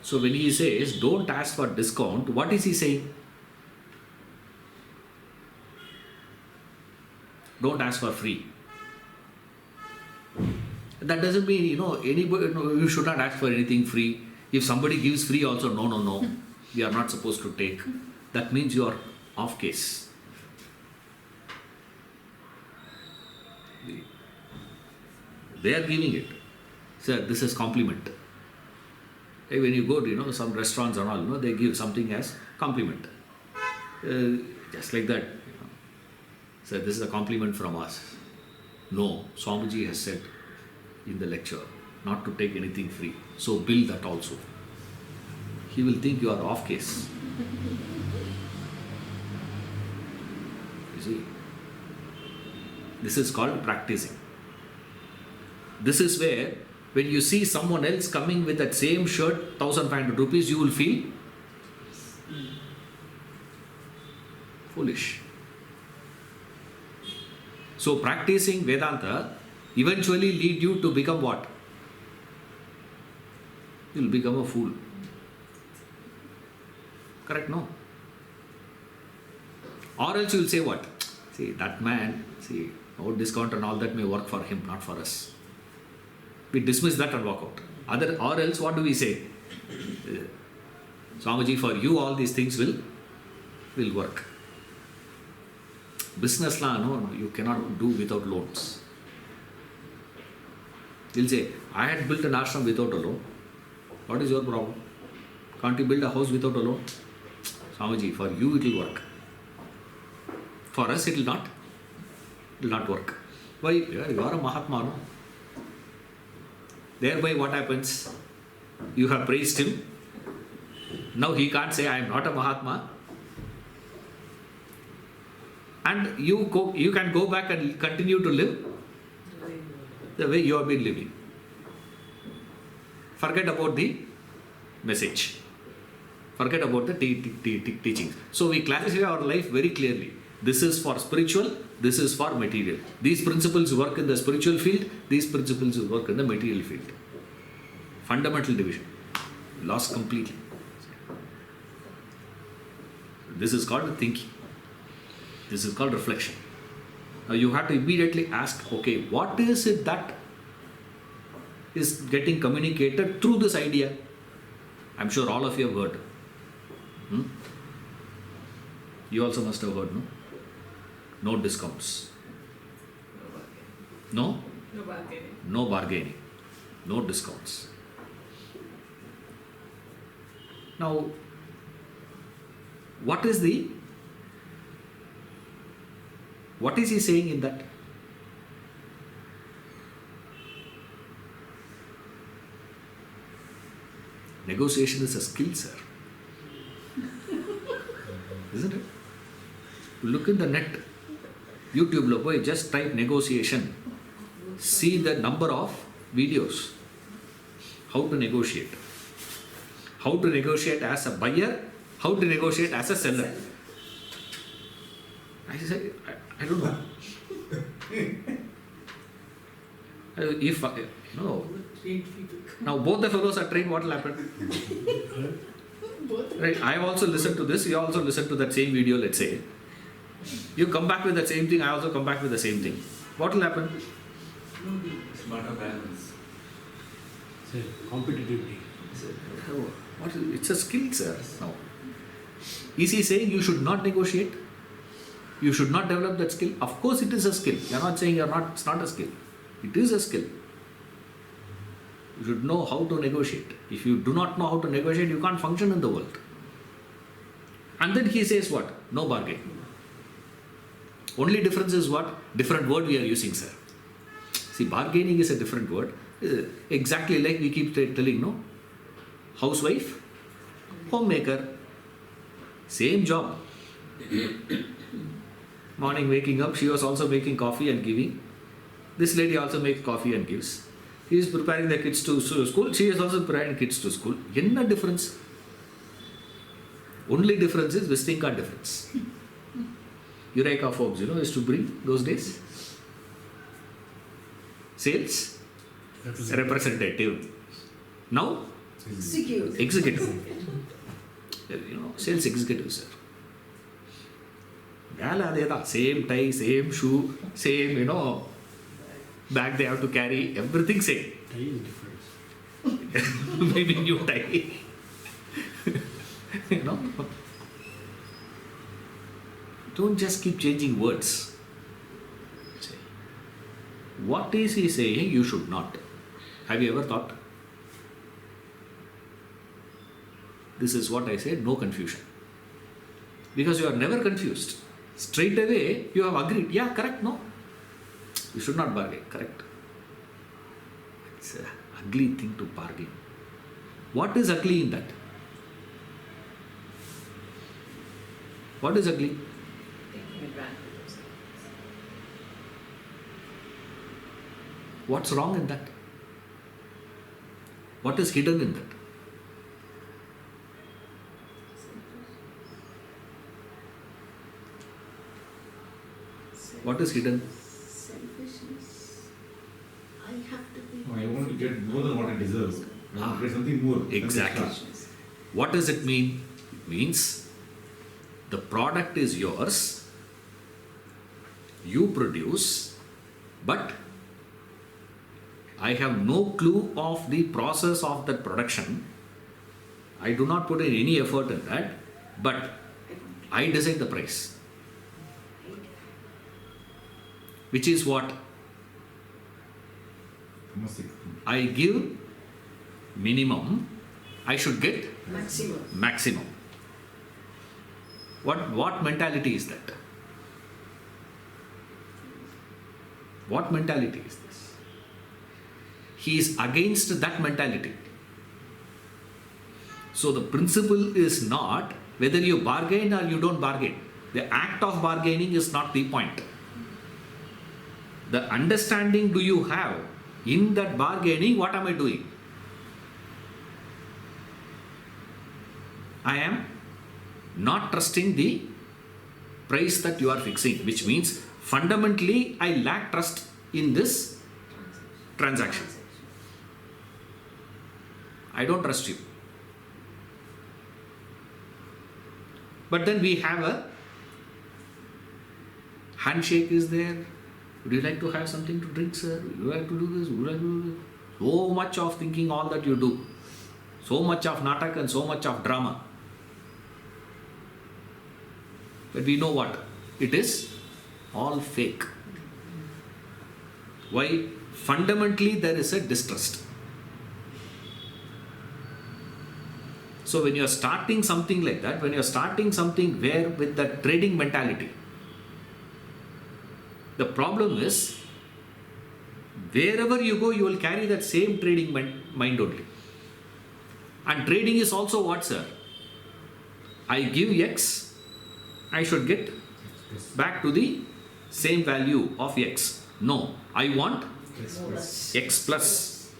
So when he says, don't ask for discount, what is he saying? Don't ask for free. That doesn't mean, anybody, you should not ask for anything free. If somebody gives free also, no, we are not supposed to take. That means you are off case. They are giving it. Sir, this is compliment. Hey, when you go to, some restaurants and all, they give something as compliment. Just like that. Sir, this is a compliment from us. No, Swamiji has said in the lecture not to take anything free. So bill that also. He will think you are off case. You see, this is called practicing. This is where when you see someone else coming with that same shirt, 1,500 rupees, you will feel foolish. So practicing Vedanta eventually lead you to become what? You will become a fool. Correct, no? Or else you will say what? See, that man, no discount and all that may work for him, not for us. We dismiss that and walk out. Or else what do we say? Swamiji, for you all these things will work. Business law, no, you cannot do without loans. He'll say, I had built an ashram without a loan. What is your problem? Can't you build a house without a loan? Swamiji, for you it will work. For us it will not work. Why? You are a Mahatma, no? Thereby what happens? You have praised him. Now he can't say, I am not a Mahatma. And you can go back and continue to live the way you have been living. Forget about the message. Forget about the teachings. So we clarify our life very clearly. This is for spiritual, this is for material. These principles work in the spiritual field, these principles work in the material field. Fundamental division. Lost completely. This is called thinking. This is called reflection. Now you have to immediately ask, okay, what is it that is getting communicated through this idea? I'm sure all of you have heard. You also must have heard, no? No discounts. No? No bargaining. No bargaining. No discounts. Now, what is he saying in that? Negotiation is a skill, sir. Isn't it? Look in the net. YouTube lo boy, just type negotiation. See the number of videos. How to negotiate. How to negotiate as a buyer. How to negotiate as a seller. I say, I don't know. If no. Now both the fellows are trained, what will happen? Right? I have also listened to this. You also listen to that same video, let's say. You come back with the same thing, I also come back with the same thing. What will happen? Smarter balance. Say, competitivity. It's a skill, sir. Now, is he saying you should not negotiate? You should not develop that skill? Of course it is a skill. You are not saying it's not a skill. It is a skill. You should know how to negotiate. If you do not know how to negotiate, you can't function in the world. And then he says what? No bargain. Only difference is what? Different word we are using, sir. See, bargaining is a different word. Exactly like we keep telling, no? Housewife, homemaker. Same job. Morning waking up, she was also making coffee and giving. This lady also makes coffee and gives. He is preparing the kids to school. She is also preparing kids to school. Enna difference? Only difference is visiting card difference. Eureka folks, used to bring those days. Sales representative. Now executive. Sales executive, sir. Same tie, same shoe, same, bag they have to carry, everything same. Tie is different. Maybe new tie. Don't just keep changing words. What is he saying you should not? Have you ever thought? This is what I said, no confusion. Because you are never confused. Straight away you have agreed. Yeah, correct, no? You should not bargain, correct? It's an ugly thing to bargain. What is ugly in that? What is ugly? Taking advantage of something. What's wrong in that? What is hidden in that? What is hidden? Selfishness. I have to be. I want to get more than what I deserve. I want to get something more. Exactly. What does it mean? It means the product is yours, you produce, but I have no clue of the process of that production. I do not put in any effort in that, but I decide the price. Which is what? I give minimum, I should get maximum. What mentality is that? What mentality is this? He is against that mentality. So the principle is not whether you bargain or you don't bargain. The act of bargaining is not the point. The understanding do you have in that bargaining, what am I doing? I am not trusting the price that you are fixing, which means fundamentally I lack trust in this transaction. I don't trust you. But then we have a handshake is there. Would you like to have something to drink, sir? Would you like to do this? Would you like to do this? So much of thinking all that you do. So much of natak and so much of drama. But we know what? It is all fake. Why? Fundamentally there is a distrust. So when you are starting something like that, when you are starting something where with the trading mentality, the problem is wherever you go, you will carry that same trading mind only. And trading is also what, sir? I give X, I should get back to the same value of X. No, I want X plus.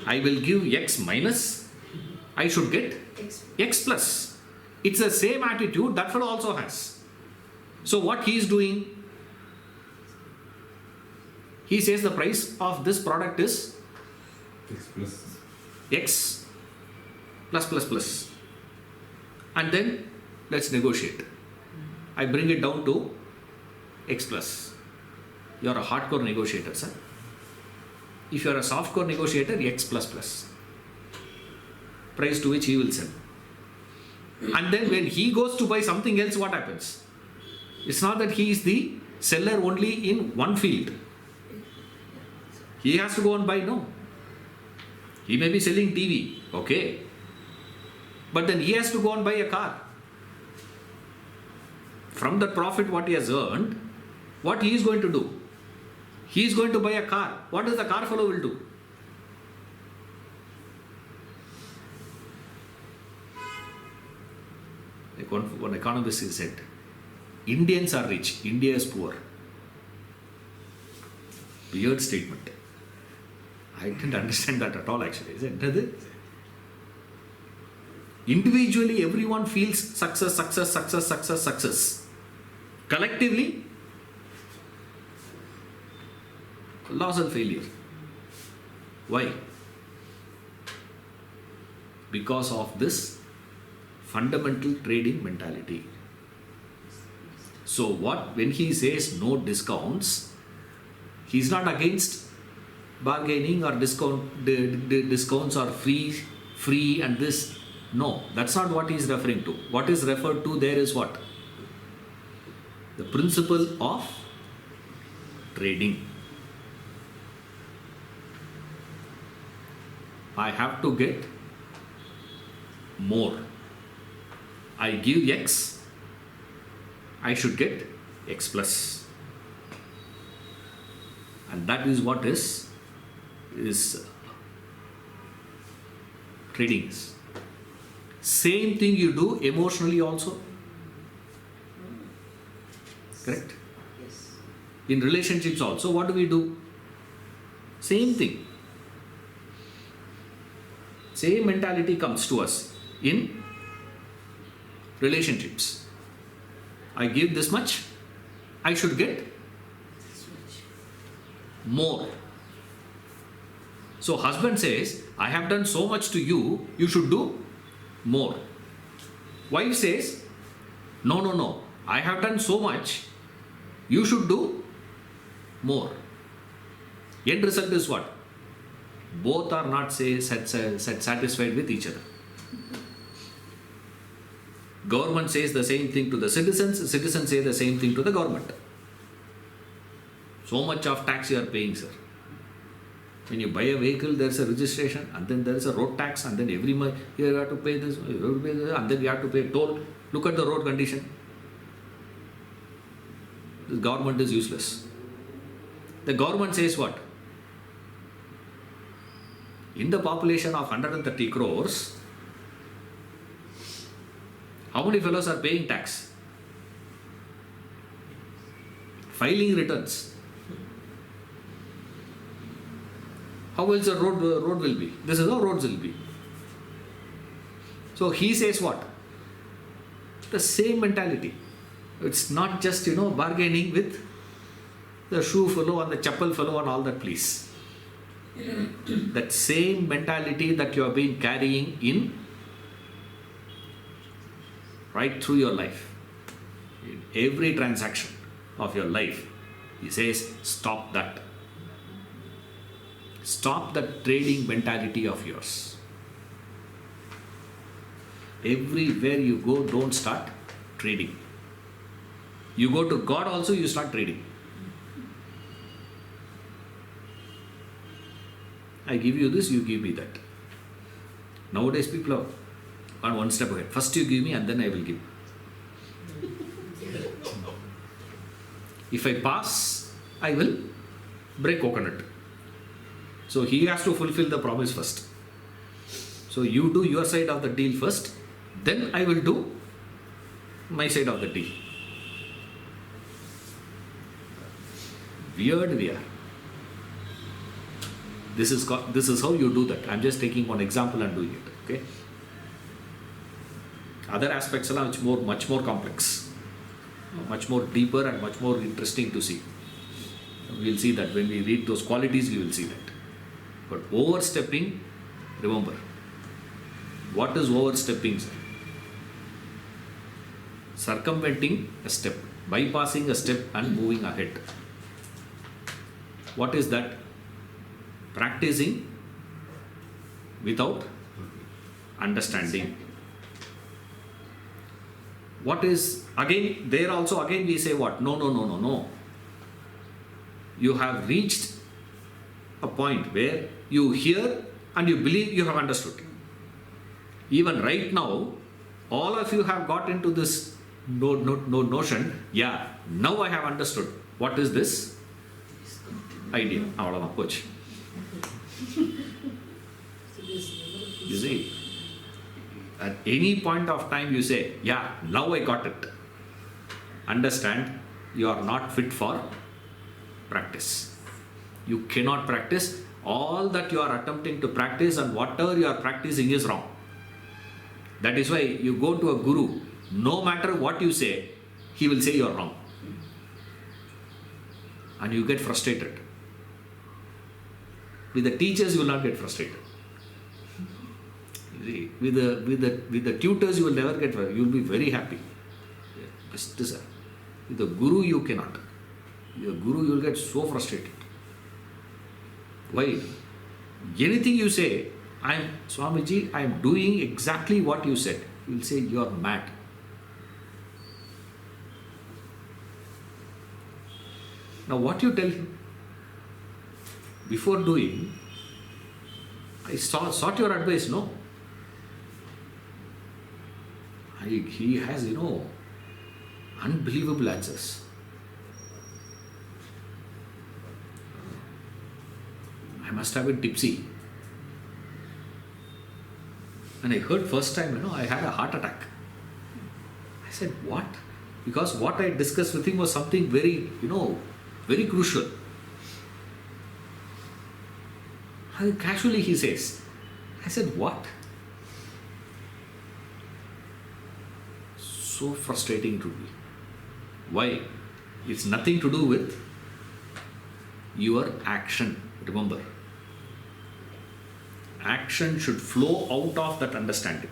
I will give X minus, I should get X plus. It's the same attitude that fellow also has. So what he is doing? He says the price of this product is X plus plus plus. And then let's negotiate. I bring it down to X plus. You are a hardcore negotiator, sir. If you are a softcore negotiator, X plus plus. Price to which he will sell. And then when he goes to buy something else, what happens? It's not that he is the seller only in one field. He has to go and buy, no. He may be selling TV, okay. But then he has to go and buy a car. From the profit what he has earned, what he is going to do? He is going to buy a car. What does the car fellow will do? Like one economist has said, Indians are rich, India is poor. Weird statement. I didn't understand that at all actually. Isn't it? Individually, everyone feels success, success, success, success, success. Collectively, loss and failure. Why? Because of this fundamental trading mentality. So when he says no discounts, he's not against bargaining or discounts or free and this. No, that's not what he's referring to. What is referred to there is what? The principle of trading. I have to get more. I give X, I should get X plus. And that is what is trading is. Same thing you do emotionally also. Correct? Yes. In relationships also, what do? Same thing. Same mentality comes to us in relationships. I give this much, I should get more. So husband says, I have done so much to you, you should do more. Wife says, no, I have done so much, you should do more. End result is what? Both are not satisfied with each other. Government says the same thing to the citizens, citizens say the same thing to the government. So much of tax you are paying, sir. When you buy a vehicle, there is a registration, and then there is a road tax, and then every month you have to pay this, you have to pay this, and then you have to pay toll. Look at the road condition. The government is useless. The government says what? In the population of 130 crores, how many fellows are paying tax? Filing returns. How else a road will be? This is how roads will be. So he says what? The same mentality. It's not just, bargaining with the shoe fellow and the chappal fellow and all that, please. That same mentality that you have been carrying in right through your life. In every transaction of your life, he says, stop that. Stop that trading mentality of yours. Everywhere you go, don't start trading. You go to God also, you start trading. I give you this, you give me that. Nowadays people are on one step ahead. First you give me and then I will give. If I pass, I will break coconut. So he has to fulfill the promise first. So you do your side of the deal first, then I will do my side of the deal. Weird we are. This is how you do that. I'm just taking one example and doing it. Okay. Other aspects are much more complex, much more deeper and much more interesting to see. We'll see that when we read those qualities, we will see that. But overstepping, remember, what is overstepping? Circumventing a step, bypassing a step and moving ahead. What is that? Practicing without understanding. What is, again, there also again we say what? No. You have reached a point where you hear and you believe you have understood. Even right now, all of you have got into this notion, yeah, now I have understood. What is this idea? You see, at any point of time you say, yeah, now I got it. Understand, you are not fit for practice. You cannot practice. All that you are attempting to practice and whatever you are practicing is wrong. That is why you go to a guru, no matter what you say, he will say you are wrong. And you get frustrated. With the teachers, you will not get frustrated. You see, with the tutors, you will never get frustrated. You will be very happy. With the guru, you cannot. With the guru, you will get so frustrated. Why? Anything you say, Swamiji, I am doing exactly what you said. He will say, you are mad. Now what you tell him? Before doing, I sought your advice, no? He has, unbelievable answers. I must have been tipsy. And I heard first time, I had a heart attack. I said, what? Because what I discussed with him was something very, very crucial. And casually he says, I said, what? So frustrating to me. Why? It's nothing to do with your action. Remember, action should flow out of that understanding.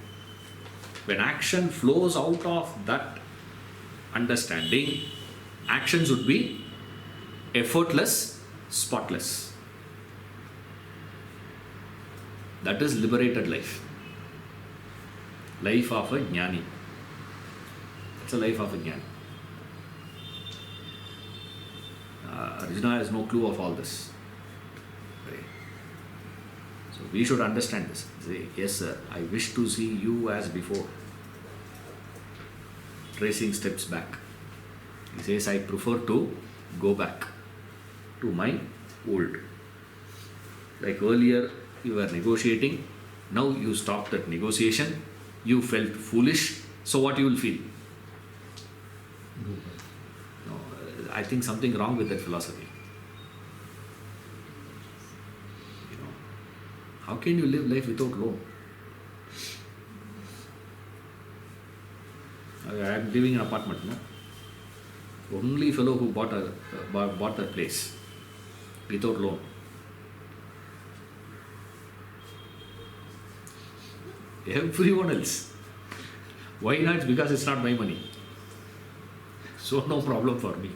When action flows out of that understanding, actions would be effortless, spotless. That is liberated life. Life of a jnani. It's a life of a jnana. Arjuna has no clue of all this. Right? So we should understand this. Say, yes sir, I wish to see you as before. Tracing steps back. He says, I prefer to go back to my old. Like earlier you were negotiating, now you stopped that negotiation, you felt foolish, so what you will feel? No, I think something wrong with that philosophy. You know, how can you live life without loan? I am living in an apartment, no? Only fellow who bought that place without loan. Everyone else. Why not? Because it's not my money. So no problem for me.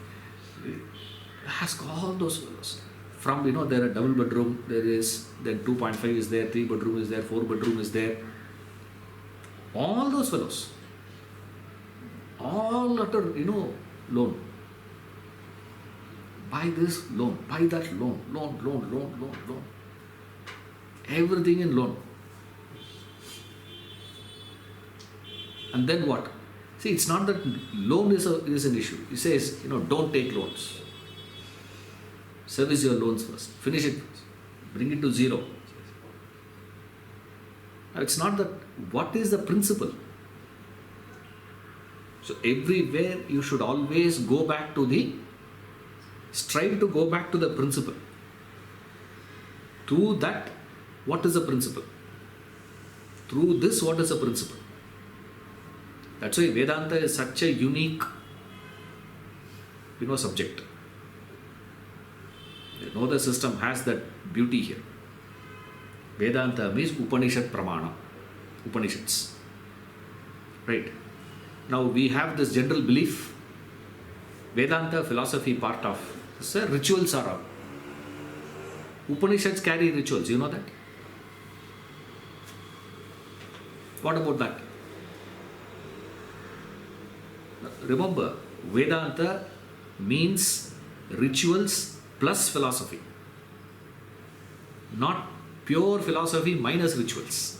Ask all those fellows. From, there are double bedroom, there is, then 2.5 is there, 3 bedroom is there, 4 bedroom is there. All those fellows. All utter, loan. Buy this, loan. Buy that, loan. Everything in loan. And then what? See, it's not that loan is an issue. He says, don't take loans. Service your loans first. Finish it first. Bring it to zero. Now, it's not that. What is the principle? So everywhere you should always go back to strive to go back to the principle. Through that, what is the principle? Through this, what is the principle? That's why Vedanta is such a unique, subject. No other system has that beauty here. Vedanta means Upanishad Pramana. Upanishads. Right? Now we have this general belief. Vedanta philosophy part of rituals are all. Upanishads carry rituals, you know that? What about that? Remember, Vedanta means rituals plus philosophy. Not pure philosophy minus rituals.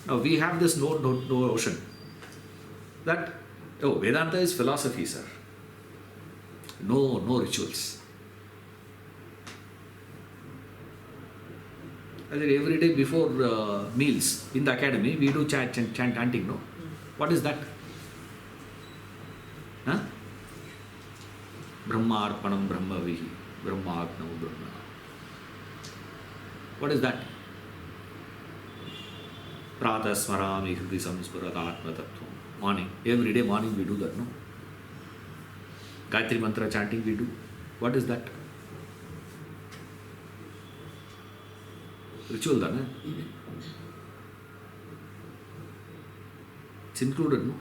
Now we have this notion that, Vedanta is philosophy, sir. No rituals. I think every day before meals in the academy, we do chanting, no? What is that? Huh? Brahma Arpanam Brahma Vihi, Brahma Agnav Brahma. What is that? Prata Smarami Hridi Samspurat Atma Tattvam. Morning. Every day morning we do that, no? Gayatri Mantra chanting we do. What is that? Ritual, dana? It's included, no?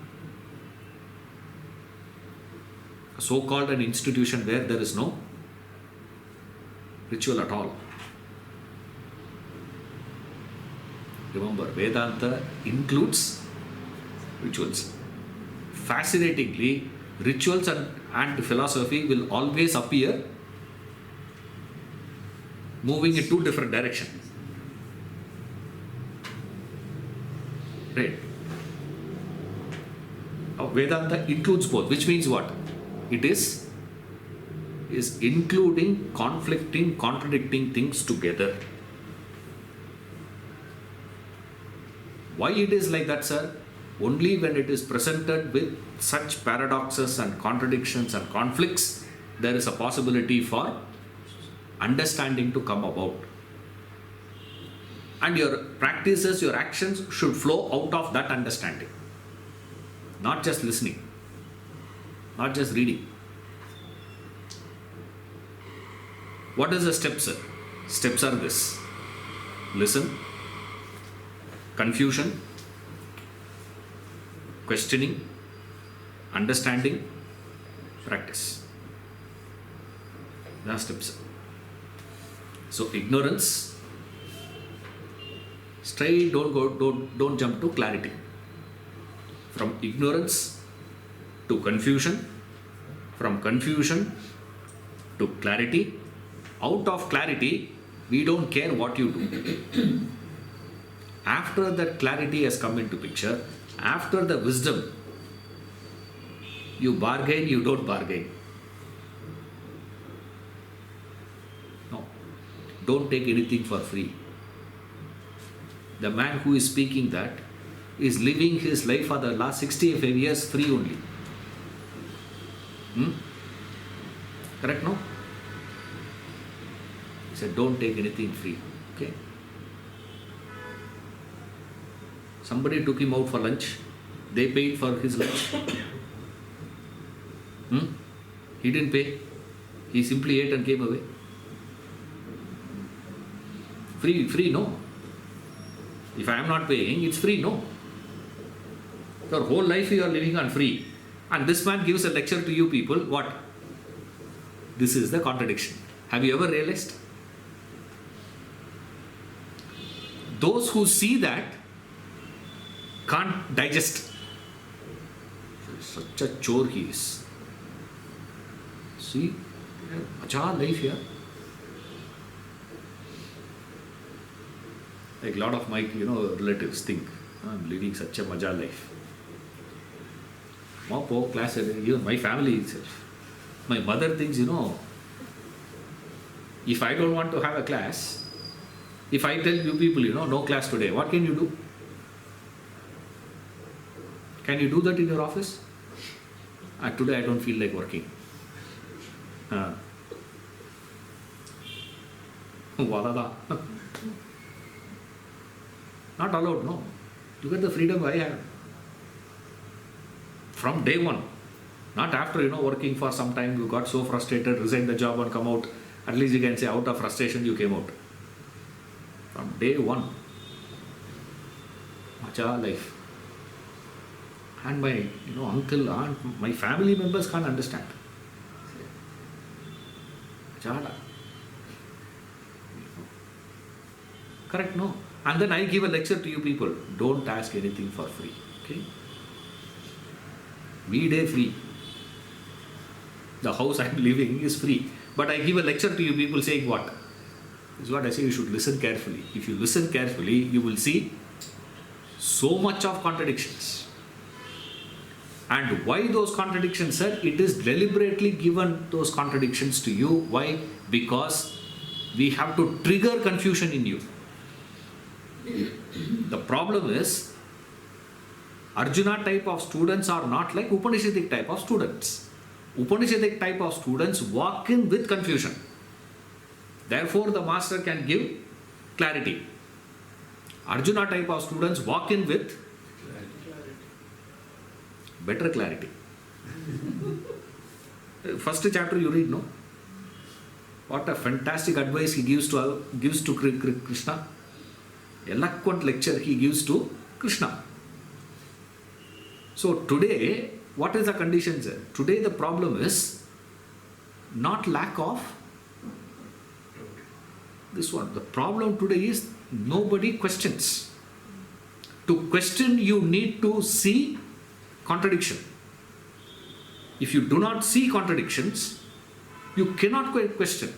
So-called an institution where there is no ritual at all. Remember, Vedanta includes rituals. Fascinatingly, rituals and philosophy will always appear moving in two different directions. Right? Now, Vedanta includes both, which means what? It is including conflicting, contradicting things together. Why it is like that, sir? Only when it is presented with such paradoxes and contradictions and conflicts, there is a possibility for understanding to come about. And your practices, your actions should flow out of that understanding. Not just listening. Not just reading. What is the steps, sir? Steps are this. Listen. Confusion. Questioning. Understanding. Practice. There are steps. So ignorance. Straight, don't jump to clarity. From ignorance to confusion, from confusion to clarity. Out of clarity, we don't care what you do. After that clarity has come into picture, after the wisdom, you bargain, you don't bargain. No. Don't take anything for free. The man who is speaking that is living his life for the last 65 years free only. Correct, no? He said, don't take anything free. Okay? Somebody took him out for lunch. They paid for his lunch. He didn't pay. He simply ate and came away. Free, no. If I am not paying, it's free, no. Your whole life you are living on free. And this man gives a lecture to you people, what? This is the contradiction. Have you ever realized? Those who see that can't digest. Such a chore he is. See, macha life here. Like a lot of my relatives think I'm living such a maja life. Class, even my family itself. My mother thinks, if I don't want to have a class, if I tell you people, no class today, what can you do? Can you do that in your office? Today I don't feel like working. Not allowed, no. Look at the freedom I have. From day one. Not after, working for some time, you got so frustrated, resigned the job and come out. At least you can say out of frustration you came out. From day one. Macha life. And my, uncle, aunt, my family members can't understand. Macha. Correct, no? And then I give a lecture to you people. Don't ask anything for free. Okay? We day free. The house I am living is free. But I give a lecture to you people saying what? This is what I say, you should listen carefully. If you listen carefully, you will see so much of contradictions. And why those contradictions, sir? It is deliberately given those contradictions to you. Why? Because we have to trigger confusion in you. The problem is, Arjuna type of students are not like Upanishadic type of students. Upanishadic type of students walk in with confusion. Therefore, the master can give clarity. Arjuna type of students walk in with better clarity. First chapter you read, no? What a fantastic advice he gives to Krishna. Eloquent lecture he gives to Krishna. So today, what is the condition, sir? Today the problem is not lack of this one. The problem today is nobody questions. To question, you need to see contradiction. If you do not see contradictions, you cannot question.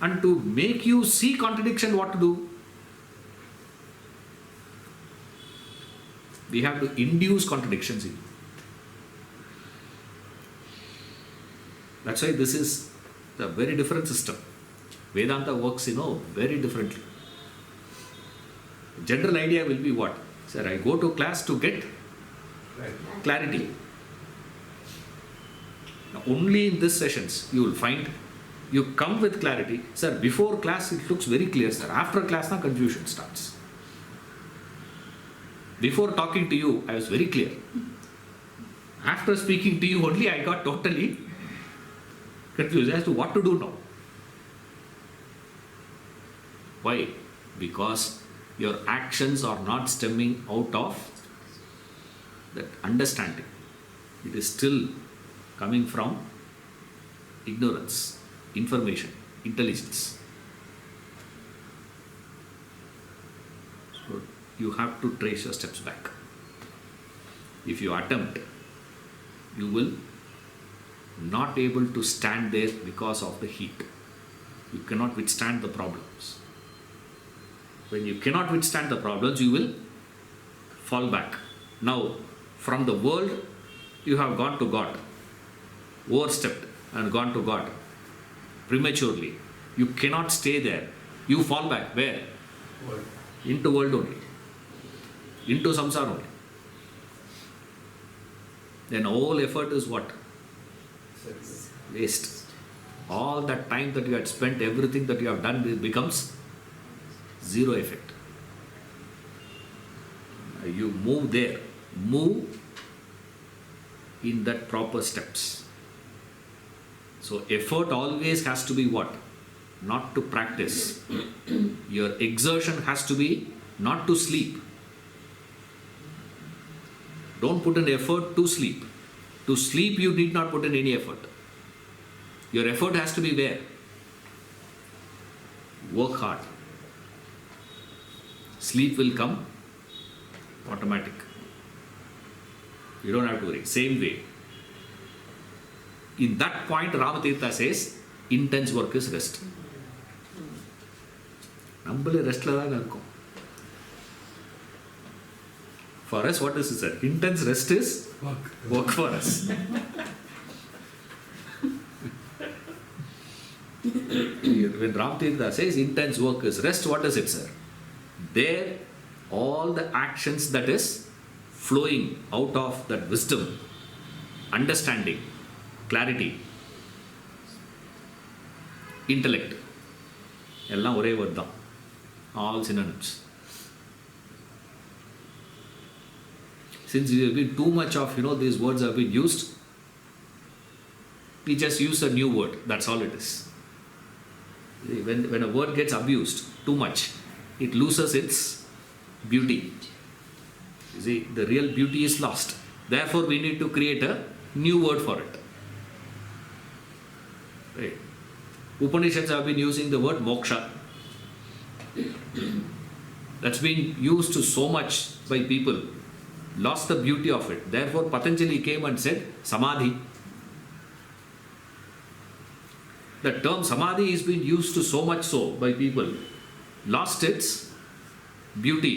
And to make you see contradiction, what to do? We have to induce contradictions in you. That's why this is a very different system. Vedanta works, very differently. General idea will be what? Sir, I go to class to get clarity. Now, only in these sessions you will find you come with clarity. Sir, before class it looks very clear, sir. After class, now confusion starts. Before talking to you, I was very clear. After speaking to you only, I got totally confused as to what to do now. Why? Because your actions are not stemming out of that understanding. It is still coming from ignorance, information, intelligence. So you have to trace your steps back. If you attempt, you will not able to stand there because of the heat. You cannot withstand the problems. When you cannot withstand the problems, you will fall back. Now, from the world, you have gone to God, overstepped and gone to God prematurely. You cannot stay there. You fall back. Where? World. Into world only. Into samsara only. Then all effort is what? Waste. All that time that you had spent, everything that you have done, it becomes zero effect. You move there. Move in that proper steps. So effort always has to be what? Not to practice. Your exertion has to be not to sleep. Don't put an effort to sleep. To sleep you need not put in any effort. Your effort has to be where? Work hard. Sleep will come automatic. You don't have to worry. Same way. In that point, Ramatirtha says, intense work is rest. நம்மளே ரெஸ்ட்ல தான் இருக்கோம். For us, what is it? Intense rest is work for us. When Ramatirtha says intense work is rest, what is it, sir? There, all the actions that is flowing out of that wisdom, understanding, clarity, intellect, எல்லாம் ஒரே word தான். All synonyms. Since there have been too much of, these words have been used, we just use a new word. That's all it is. When a word gets abused too much, it loses its beauty. You see, the real beauty is lost. Therefore, we need to create a new word for it. Right. Upanishads have been using the word moksha. That's been used so much by people, lost the beauty of it. Therefore, Patanjali came and said samadhi. The term samadhi is being used so much so by people, lost its beauty.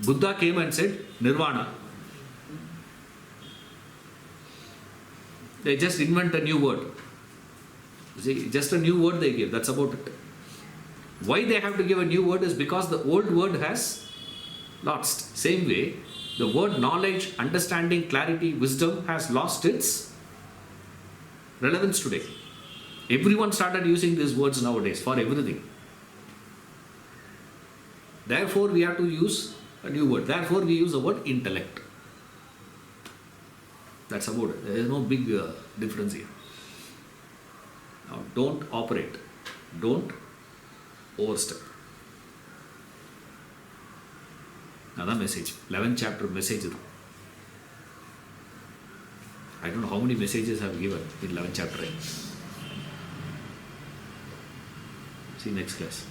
Buddha came and said nirvana. They just invent a new word. See, just a new word they give, that's about it. Why they have to give a new word is because the old word has lost. Same way, the word knowledge, understanding, clarity, wisdom has lost its relevance today. Everyone started using these words nowadays for everything. Therefore, we have to use a new word. Therefore, we use the word intellect. That's about it. There is no big difference here. Now, don't operate. Don't overstep. Another message. 11th chapter message. I don't know how many messages I have given in 11th chapter. See you next class.